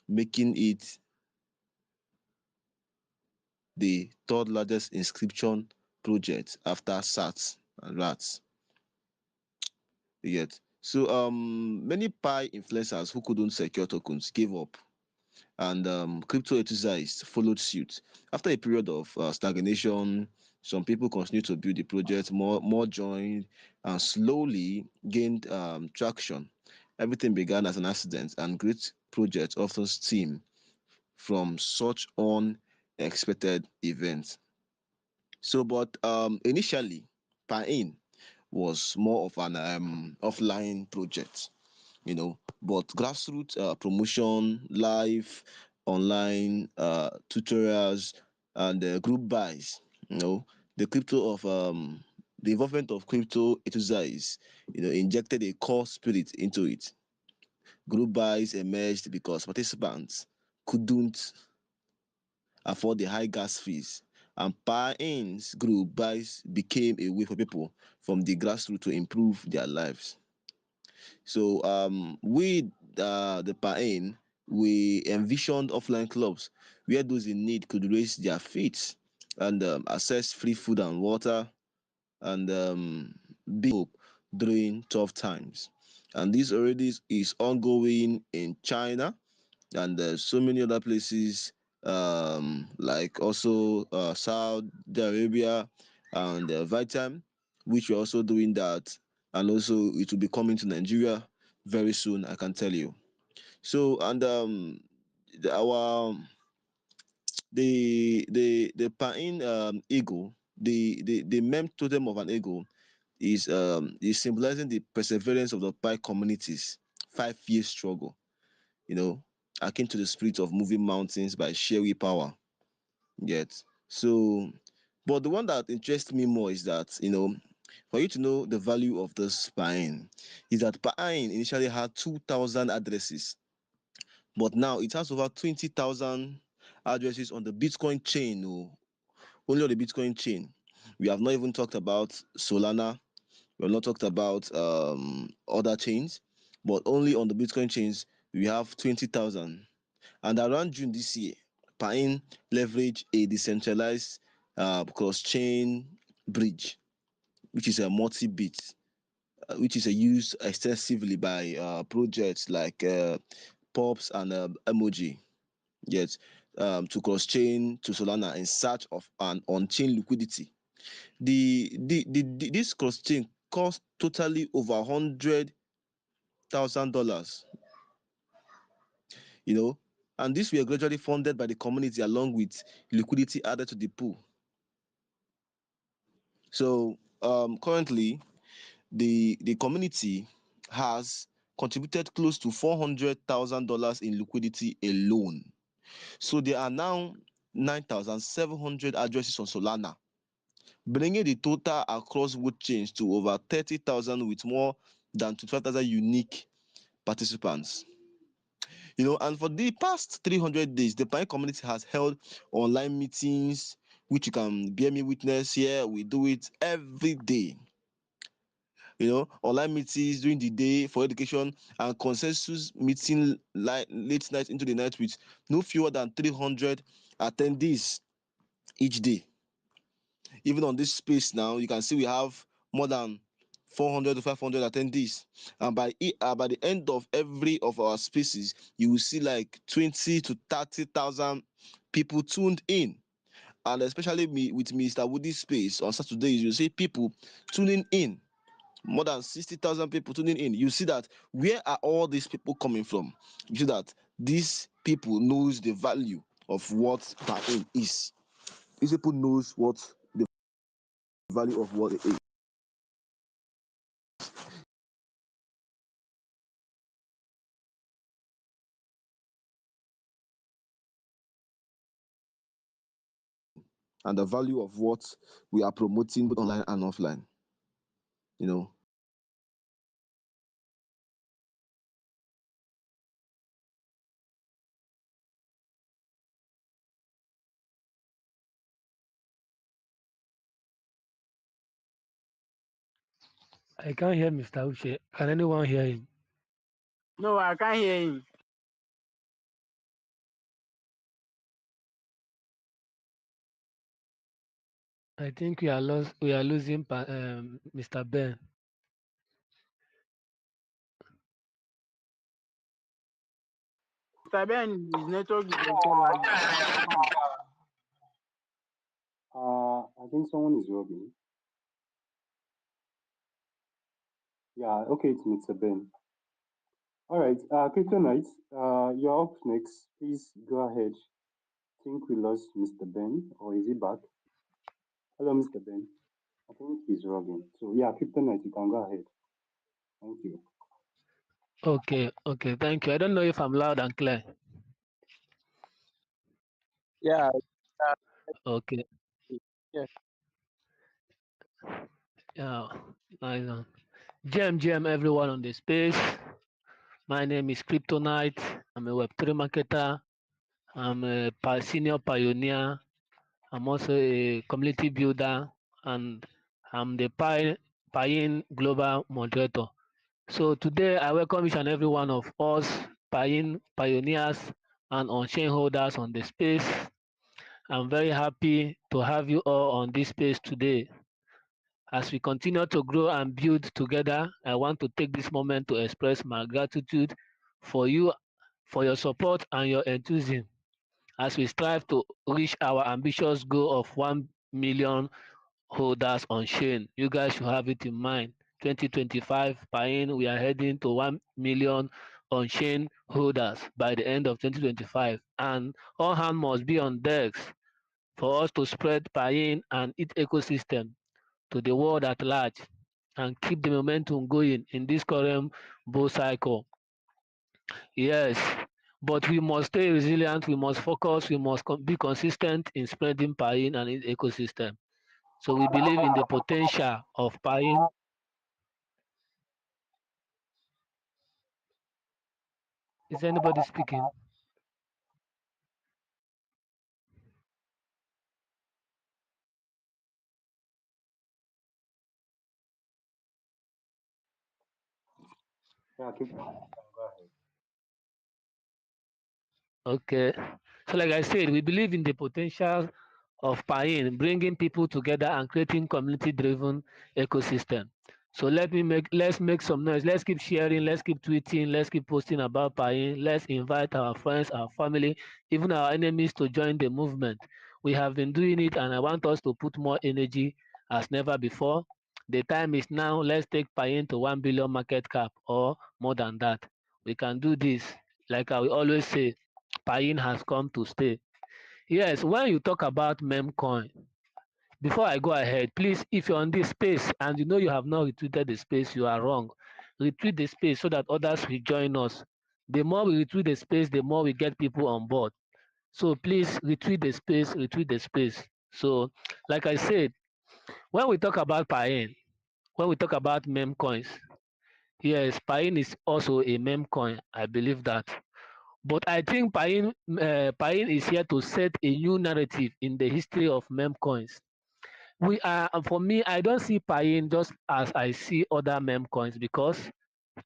making it the third largest inscription project after SATs and RATs. Yet, so many Pi influencers who couldn't secure tokens gave up, and crypto enthusiasts followed suit. After a period of stagnation, some people continued to build the project, more joined, and slowly gained traction. Everything began as an accident, and great projects often stem from such unexpected events. So, but initially, Pain was more of an offline project, but grassroots promotion, live, online tutorials, and group buys, the crypto of the involvement of crypto enthusiasts, injected a core spirit into it. Group buys emerged because participants couldn't afford the high gas fees, and Pain's group buys became a way for people from the grassroots to improve their lives. So with the Pain, we envisioned offline clubs where those in need could raise their feet and access free food and water, and be hope during tough times. and this already is ongoing in China and so many other places, like also Saudi Arabia and Vietnam, which we're also doing that, and also it will be coming to Nigeria very soon, I can tell you. So, and our the Piin eagle, the mem totem of an eagle is symbolizing the perseverance of the Pi communities, 5 year struggle, you know, akin to the spirit of moving mountains by sheer willpower. Yet, so, but the one that interests me more is that, for you to know the value of this Pain, is that Pain initially had 2,000 addresses, but now it has over 20,000 addresses on the Bitcoin chain. Oh, only on the Bitcoin chain. We have not even talked about Solana. We have not talked about other chains, but only on the Bitcoin chains we have 20,000. And around June this year, Pain leveraged a decentralized cross-chain bridge, which is a multi-bit, which is used extensively by projects like Pops and Emoji. Yes, to cross-chain to Solana in search of an on-chain liquidity. This cross-chain cost totally over $100,000, you know, and this were gradually funded by the community along with liquidity added to the pool. So currently, the community has contributed close to $400,000 in liquidity alone. So there are now 9,700 addresses on Solana, bringing the total across both chains to over 30,000 with more than 25,000 unique participants. And for the past 300 days, the Pi community has held online meetings, which you can bear me witness here. We do it every day. Online meetings during the day for education and consensus meeting late night into the night with no fewer than 300 attendees each day. Even on this space now, you can see we have more than 400 to 500 attendees, and by the end of every of our spaces, you will see like 20 to 30,000 people tuned in. And especially with Mr. Woody's space on Saturdays, you see people tuning in, more than 60,000 people tuning in. You see that where are all these people coming from? You see that these people knows the value of what Pain is. These people knows what the value of what it is. And the value of what we are promoting both online and offline. You know. I can't hear Mr. Uche. Can anyone hear him? No, I can't hear him. I think we are losing Mr. Ben. Mr. Ben, his network is also lagging. I think someone is robbing. Yeah, okay, it's Mr. Ben. All right, Kryptonite, you're up next. Please go ahead. Think we lost Mr. Ben, or is he back? Hello, Mr. Ben. I think he's robbing. So yeah, Kryptonite, you can go ahead. Thank you. Okay, thank you. I don't know if I'm loud and clear. Yeah. Okay, Yeah. yeah, nice one. GM, everyone on the space. My name is Kryptonite. I'm a Web3 marketer. I'm a senior pioneer. I'm also a community builder, and I'm the Piin Global Moderator. So today I welcome each and every one of us Piin pioneers and on-chain holders on the space. I'm very happy to have you all on this space today. As we continue to grow and build together, I want to take this moment to express my gratitude for you, for your support and your enthusiasm as we strive to reach our ambitious goal of 1 million holders on chain. You guys should have it in mind. 2025, Piin, we are heading to 1 million on chain holders by the end of 2025. And all hands must be on decks for us to spread Piin and its ecosystem to the world at large and keep the momentum going in this current bull cycle. Yes, but we must stay resilient, we must focus, we must be consistent in spreading Piin and its ecosystem. So we believe in the potential of Piin. Is anybody speaking? Yeah, keep going. You can go ahead. Okay. So like I said, we believe in the potential of Piin, bringing people together and creating community-driven ecosystem. So let's make some noise. Let's keep sharing. Let's keep tweeting. Let's keep posting about Piin. Let's invite our friends, our family, even our enemies to join the movement. We have been doing it, and I want us to put more energy as never before. The time is now. Let's take Piin to 1 billion market cap or more than that. We can do this. Like I will always say, Piin has come to stay. Yes, when you talk about memcoin, before I go ahead, please, if you're on this space and you know you have not retweeted the space, you are wrong. Retweet the space so that others will join us. The more we retweet the space, the more we get people on board. So please retweet the space, retweet the space. So, like I said, when we talk about Piin, when we talk about meme coins, yes, Piin is also a meme coin. I believe that. But I think Piin is here to set a new narrative in the history of meme coins. We are, for me, I don't see Piin just as I see other meme coins because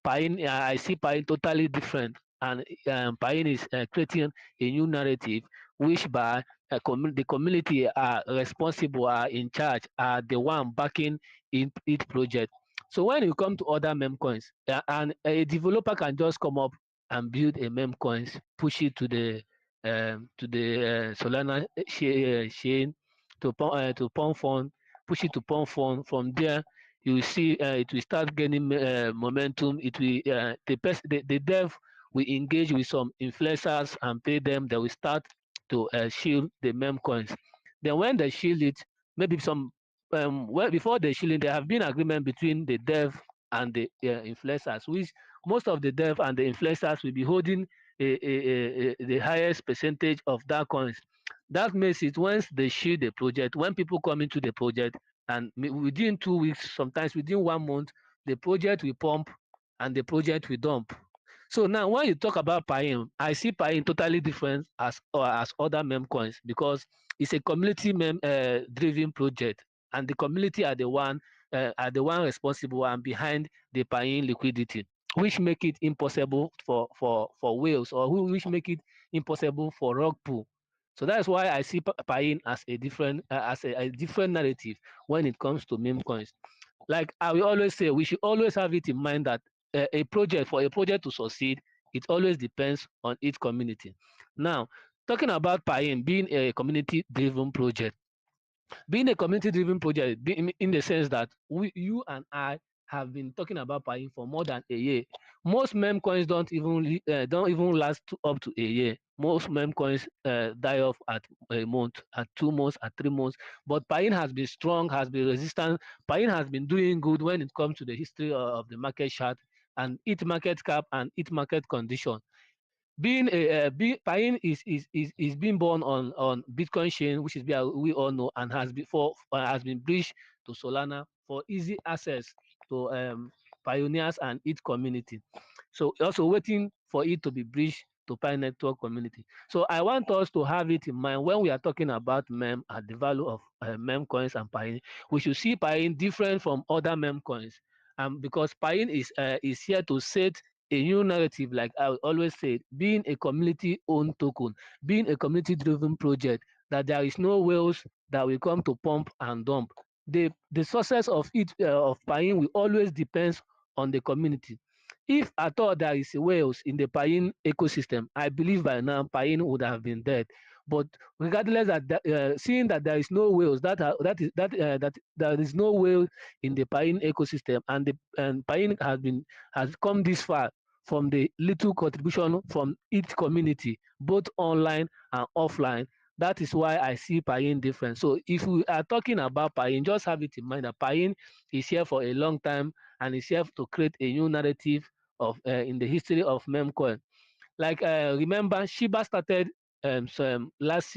Piin, I see Piin totally different, and Piin is creating a new narrative, which by the community are responsible, are in charge, are the one backing in each project. So when you come to other meme coins, and a developer can just come up and build a meme coins, push it to the Solana chain to Pond Fund, push it to Pond Fund. From there, you see it will start gaining momentum. It will the dev will engage with some influencers and pay them. They will start to shield the meme coins. Then when they shield it, maybe some well before the shielding, there have been agreement between the dev and the influencers, which most of the dev and the influencers will be holding the highest percentage of that coins. That makes it once they shield the project, when people come into the project, and within 2 weeks, sometimes within 1 month, the project will pump and the project will dump. So now when you talk about Piin, I see Piin totally different as other meme coins because it's a community driven project, and the community are the one responsible and behind the Piin liquidity, which make it impossible for whales, or which make it impossible for rug pull. So that's why I see Piin as a different a different narrative when it comes to meme coins. Like I will always say, we should always have it in mind that for a project to succeed, it always depends on its community. Now, talking about Piin being a community-driven project, being a community-driven project in the sense that you and I have been talking about Piin for more than a year. Most meme coins don't even last up to a year. Most meme coins die off at a month, at 2 months, at 3 months. But Piin has been strong, has been resistant. Piin has been doing good when it comes to the history of the market chart and its market cap and its market condition. Piin is being born on Bitcoin chain, which is we all know, and has been bridged to Solana for easy access to pioneers and its community. So also waiting for it to be bridged to Pi Network community. So I want us to have it in mind when we are talking about meme and the value of meme coins and Piin. We should see Piin different from other meme coins, because Piin is here to set a new narrative, like I always say, being a community-owned token, being a community-driven project, that there is no whales that will come to pump and dump. the success of it of Piin will always depends on the community. If at all there is a whales in the Piin ecosystem, I believe by now Piin would have been dead. But regardless seeing that there is no whales, that there is no whale in the Piin ecosystem, and Piin has come this far from the little contribution from each community, both online and offline. That is why I see Piin different. So if we are talking about Piin, just have it in mind that Piin is here for a long time and is here to create a new narrative of in the history of memcoin. Like remember, Shiba started last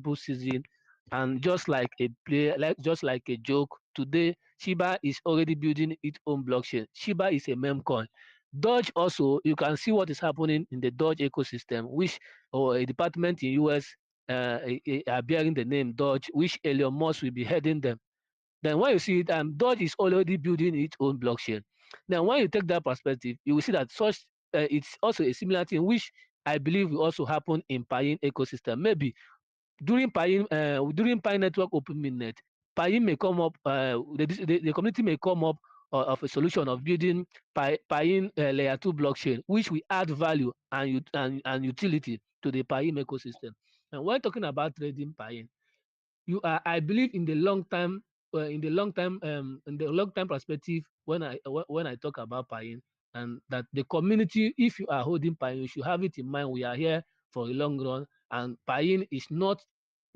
bull season, and just like a play, like just like a joke. Today, Shiba is already building its own blockchain. Shiba is a meme coin. Doge also, you can see what is happening in the Doge ecosystem, which or a department in US are bearing the name Doge, which Elon Musk will be heading them. Then when you see it, Doge is already building its own blockchain. Then when you take that perspective, you will see that such it's also a similar thing, which I believe will also happen in Piin ecosystem. Maybe during Pi Network Open Mainnet, Piin may come up, the community may come up of a solution of building Piin layer 2 blockchain, which will add value and utility to the Piin ecosystem. And when talking about trading Piin, I believe in the long term in the long term perspective when I talk about Piin, and that the community, if you are holding Piin, you should have it in mind we are here for a long run, and Piin is not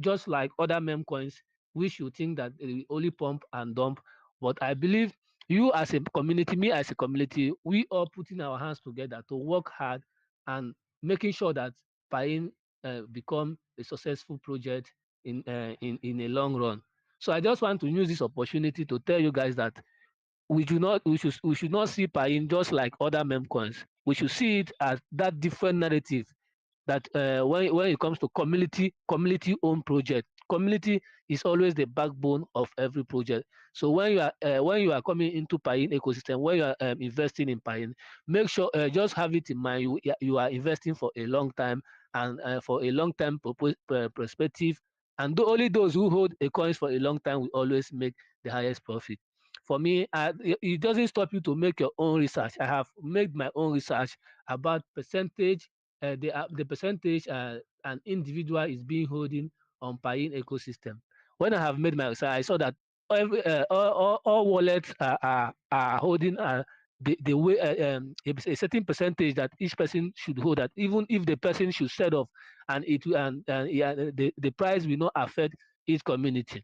just like other meme coins which you think that they will only pump and dump. But I believe you as a community, me as a community, we are putting our hands together to work hard and making sure that Piin become a successful project in a long run. So I just want to use this opportunity to tell you guys that we should not see Piin just like other meme coins. We should see it as that different narrative that when it comes to community owned project, community is always the backbone of every project. So when you are coming into Piin ecosystem, when you are investing in Piin, make sure just have it in mind you are investing for a long time, and for a long term perspective, and only those who hold a coins for a long time will always make the highest profit. For me, it doesn't stop you to make your own research. I have made my own research about percentage, the percentage an individual is being holding on Piin ecosystem. When I have made my research, I saw that all wallets are holding the way a certain percentage that each person should hold. That even if the person should set off, and yeah, the price will not affect each community.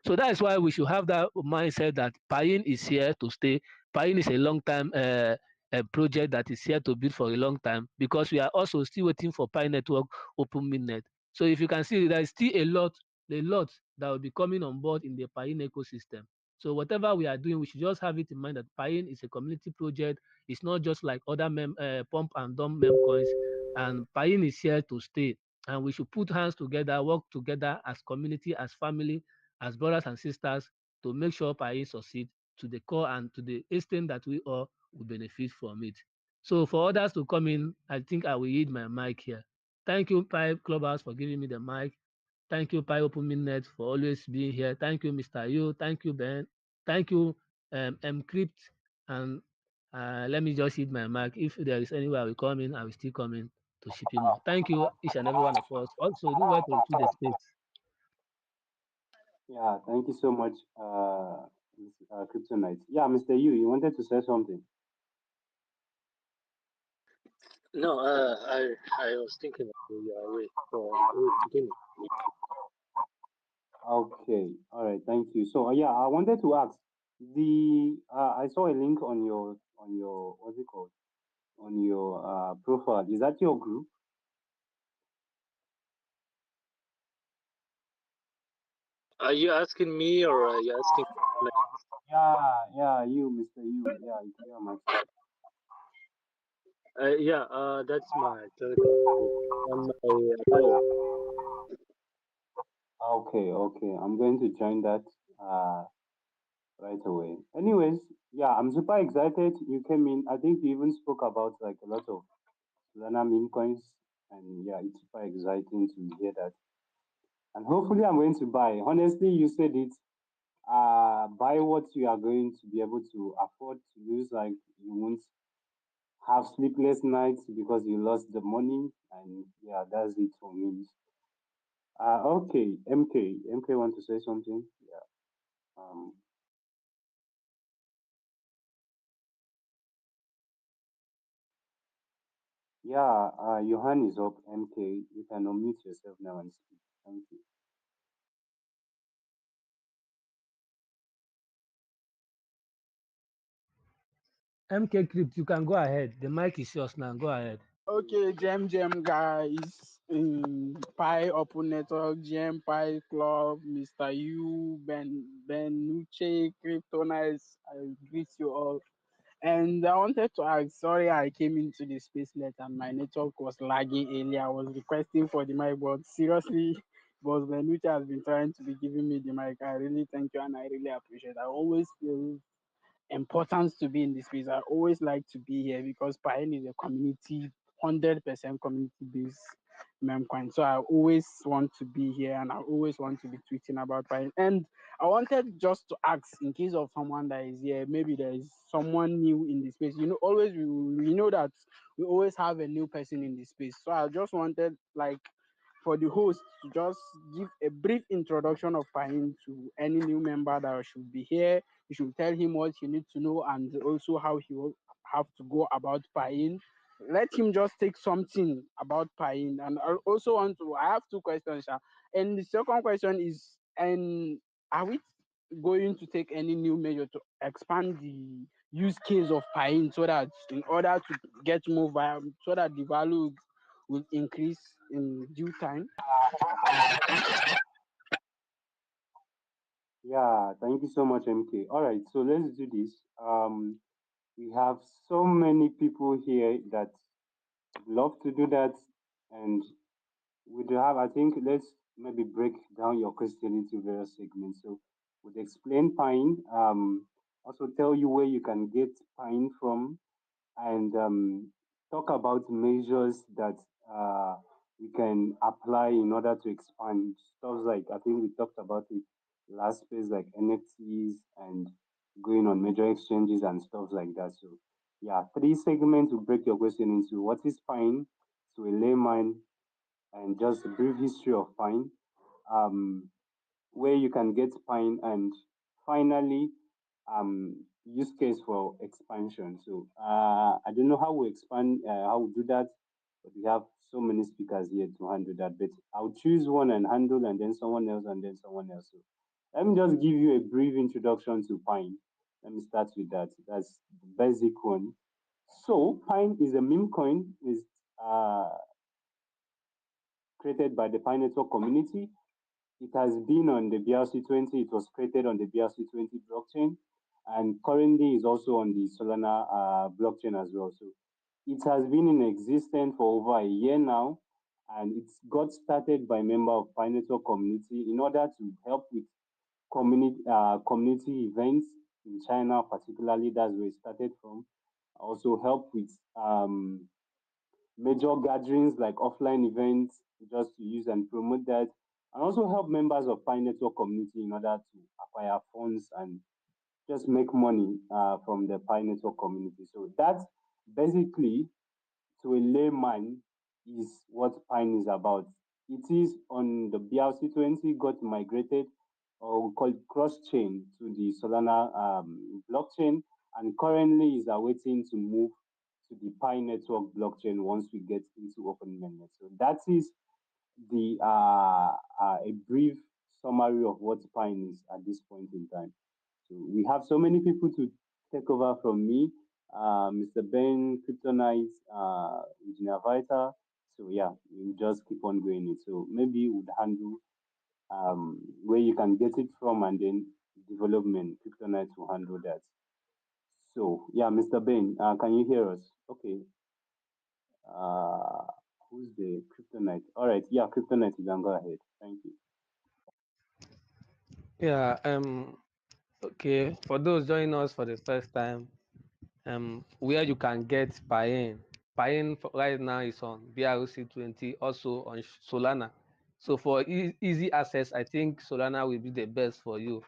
So that is why we should have that mindset that Piin is here to stay. Piin is a long time a project that is here to build for a long time, because we are also still waiting for Pi Network Open Mainnet. So if you can see, there is still a lot that will be coming on board in the Piin ecosystem. So whatever we are doing, we should just have it in mind that Piin is a community project. It's not just like other pump and dump meme coins, and Piin is here to stay. And we should put hands together, work together as community, as family, as brothers and sisters, to make sure Piin succeed to the core and to the extent that we all will benefit from it. So for others to come in, I think I will yield my mic here. Thank you, Pi Clubhouse, for giving me the mic. Thank you, Pi Open Minute, for always being here. Thank you, Mr. Yu. Thank you, Ben. Thank you, Mcrypt. And let me just hit my mic. If there is anywhere I will come in, I will still come in to ship in more. Thank you, each and every one of us. Also, do well to retweet the space. Yeah, thank you so much, Kryptonite. Yeah, Mr. Yu, you wanted to say something? No, I was thinking of you away. So continue. Okay, all right, thank you. So yeah, I wanted to ask I saw a link on your what's it called, on your profile. Is that your group? Are you asking me or are you asking? Yeah, you, Mr. Yu. Yeah, you are my. Yeah, that's my Telegram group on my bio. Okay. I'm going to join that right away. Anyways, yeah, I'm super excited. You came in. I think you even spoke about like a lot of Solana meme coins, and yeah, it's super exciting to hear that. And hopefully, I'm going to buy. Honestly, you said it. buy what you are going to be able to afford to lose. Like you won't have sleepless nights because you lost the money, and yeah, that's it for me. Okay, MK want to say something? Yeah. Um, yeah, your hand is up, MK. You can unmute yourself now and speak. Thank you. MK Crypt, you can go ahead. The mic is yours now. Go ahead. Okay, Gem guys, Pi Open Network, Gem Pi Club, Mr. U, Ben Nuche, Kryptonites, I greet you all. And I wanted to ask, sorry I came into the space late and my network was lagging earlier. I was requesting for the mic, but seriously, Boss Benucci has been trying to be giving me the mic. I really thank you and I really appreciate it. I always feel importance to be in this space. I always like to be here because Pine is a community, 100% community based memcoin. So I always want to be here and I always want to be tweeting about Pine. And I wanted just to ask, in case of someone that is here, maybe there is someone new in the space. You know, always we know that we always have a new person in the space. So I just wanted like for the host to just give a brief introduction of Pine to any new member that should be here. You should tell him what he needs to know and also how he will have to go about Pain. Let him just take something about Pain. And I also want to, I have two questions. And the second question is, and are we going to take any new measure to expand the use case of Pain so that in order to get more viable, so that the value will increase in due time? Yeah, thank you so much, MK. All right, so let's do this. We have so many people here that love to do that, and we do have. I think let's maybe break down your question into various segments. So, we'd explain Pine. Also tell you where you can get Pine from, and talk about measures that we can apply in order to expand stuff like I think we talked about it last space like NFTs and going on major exchanges and stuff like that. So yeah, three segments to break your question into what is Pine to a layman and just a brief history of Pine. Um, where you can get Pine, and finally, use case for expansion. So I don't know how we expand, how we do that, but we have so many speakers here to handle that. But I'll choose one and handle, and then someone else, and then someone else. So let me just give you a brief introduction to Pine. Let me start with that. That's the basic one. So Pine is a meme coin. Is created by the Pine Network community. It has been on the BRC20. It was created on the BRC20 blockchain, and currently is also on the Solana blockchain as well. So it has been in existence for over a year now, and it got started by member of Pi Network community in order to help with community events in China, particularly. That's where it started from. Also help with major gatherings like offline events just to use and promote that, and also help members of Pi Network community in order to acquire funds and just make money from the Pi Network community. So that's basically, to a layman, is what Pine is about. It is on the BRC20, got migrated, or we call it cross chain, to the Solana blockchain, and currently is awaiting to move to the Pi Network blockchain once we get into open mainnet. So that is the a brief summary of what Pine is at this point in time. So we have so many people to take over from me, Mr. Ben, Kryptonite, Engineer Vita. So yeah, we just keep on going it. So maybe we would handle where you can get it from, and then development. Kryptonite will handle that. So yeah, Mr. Ben, can you hear us? Okay. Uh, who's the Kryptonite? All right, yeah, Kryptonite, you can go ahead. Thank you. Yeah. Okay. For those joining us for the first time, where you can get Pain. Pain right now is on BRC20, also on Solana. So for easy access, I think Solana will be the best for you.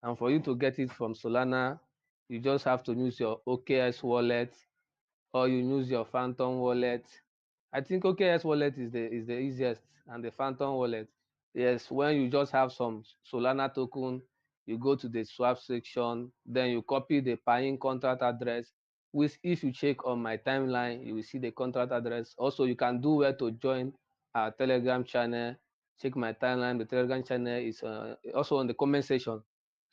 And for you to get it from Solana, you just have to use your OKS wallet, or you use your Phantom wallet. I think OKS wallet is the easiest, and the Phantom wallet. Yes, when you just have some Solana token, you go to the swap section, then you copy the Piin contract address, which if you check on my timeline, you will see the contract address. Also, you can do where to join our Telegram channel. Check my timeline. The Telegram channel is also on the comment section.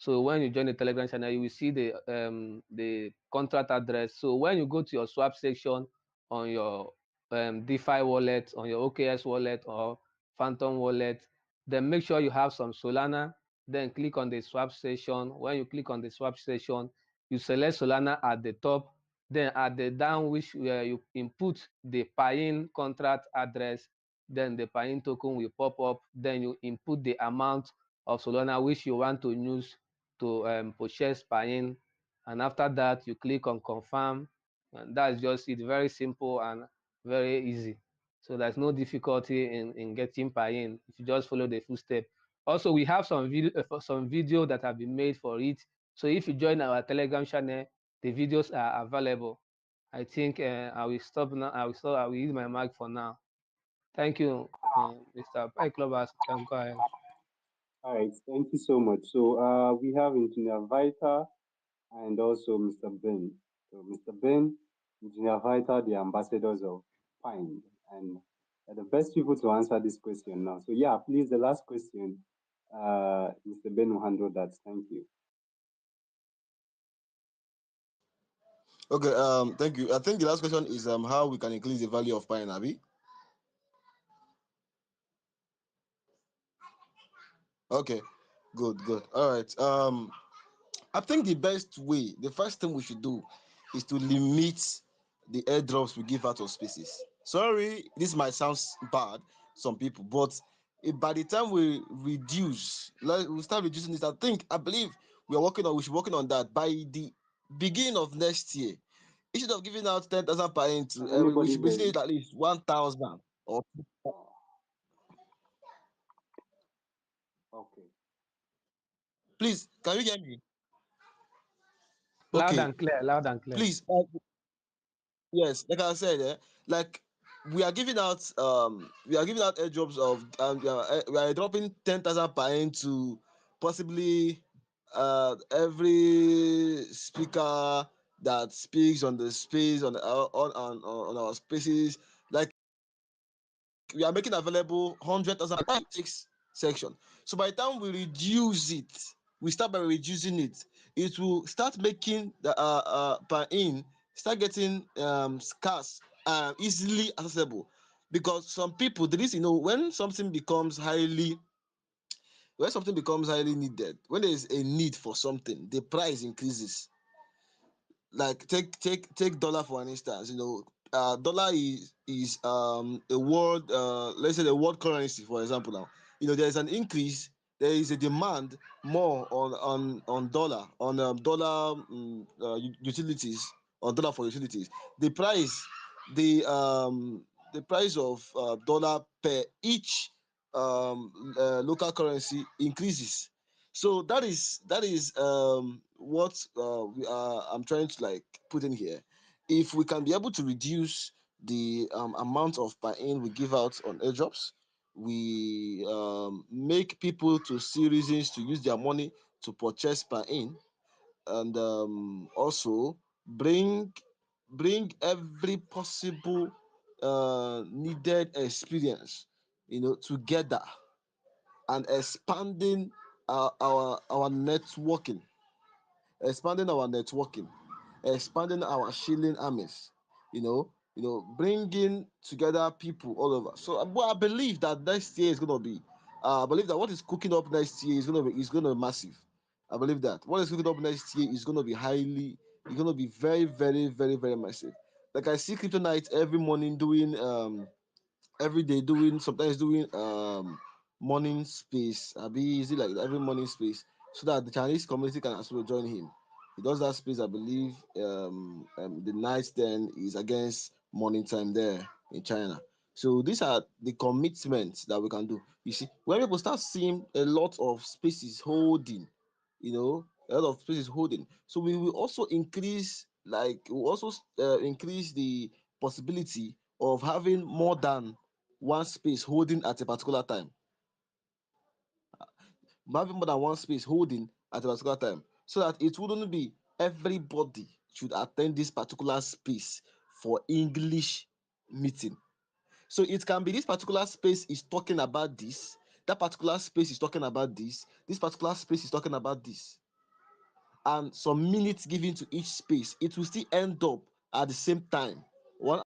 So when you join the Telegram channel, you will see the contract address. So when you go to your swap section on your DeFi wallet, on your OKS wallet or Phantom wallet, then make sure you have some Solana. Then click on the swap session. When you click on the swap session, you select Solana at the top. Then at the down, which where you input the Piin contract address, then the Piin token will pop up. Then you input the amount of Solana which you want to use to purchase Piin, and after that you click on confirm, and that's just it. Very simple and very easy. So there's no difficulty in getting Piin if you just follow the full step. Also, we have some video that have been made for it. So if you join our Telegram channel, the videos are available. I think I will stop now. I will use my mic for now. Thank you, Mr. Pi Clubbers. You can go ahead. All right, thank you so much. So we have Engineer Vita and also Mr. Ben. So Mr. Ben, Engineer Vita, the ambassadors of Pine, and are the best people to answer this question now. So yeah, please, the last question, Mr. Ben will handle that. Thank you. Okay, thank you. I think the last question is how we can increase the value of Piin, Abi. Okay, good, good. All right. I think the best way, the first thing we should do is to limit the airdrops we give out of spaces. Sorry, this might sound bad, some people, but by the time we reduce, like we start reducing this, I believe we should be working on that by the beginning of next year. Instead of giving out 10,000 per into Can every, we anybody should be hear seeing you? it at least 1,000 or Oh, okay. please, can you hear me? Loud Okay, and clear, loud and clear. please. Yes, like I said, like we are giving out airdrops of we are dropping 10,000 per into possibly every speaker that speaks on the space on our spaces. Like we are making available 100,000 section. So by the time we reduce it, we start by reducing it. It will start making the per in start getting scarce and easily accessible, because some people, the reason, when something becomes highly needed, when there is a need for something, the price increases. Like take dollar for an instance. Dollar is a world, let's say the world currency, for example. Now, there's an increase, there is a demand more on dollar, on dollar utilities, on dollar for utilities. The price the um the price of dollar per each local currency increases. So that is what I'm trying to like put in here. If we can be able to reduce the amount of buy-in we give out on airdrops, we make people to see reasons to use their money to purchase buy-in, and also bring every possible needed experience, together, and our networking, expanding our networking, expanding our shilling armies, bringing together people all over. So, I believe that next year is gonna be. I believe that what is cooking up next year is gonna be massive. I believe that what is cooking up next year is gonna be very, very, very, very massive. Like I see Kryptonite every morning doing every day doing, sometimes doing morning space. I be easy like that, every morning space, so that the Chinese community can also join him. He does that space, I believe. The night then is against morning time there in China. So these are the commitments that we can do. You see, when people start seeing a lot of spaces holding, a lot of space is holding. So we will also increase, increase the possibility of having more than one space holding at a particular time. Having more than one space holding at a particular time, so that it wouldn't be everybody should attend this particular space for English meeting. So it can be this particular space is talking about this, that particular space is talking about this particular space is talking about this, and some minutes given to each space. It will still end up at the same time. One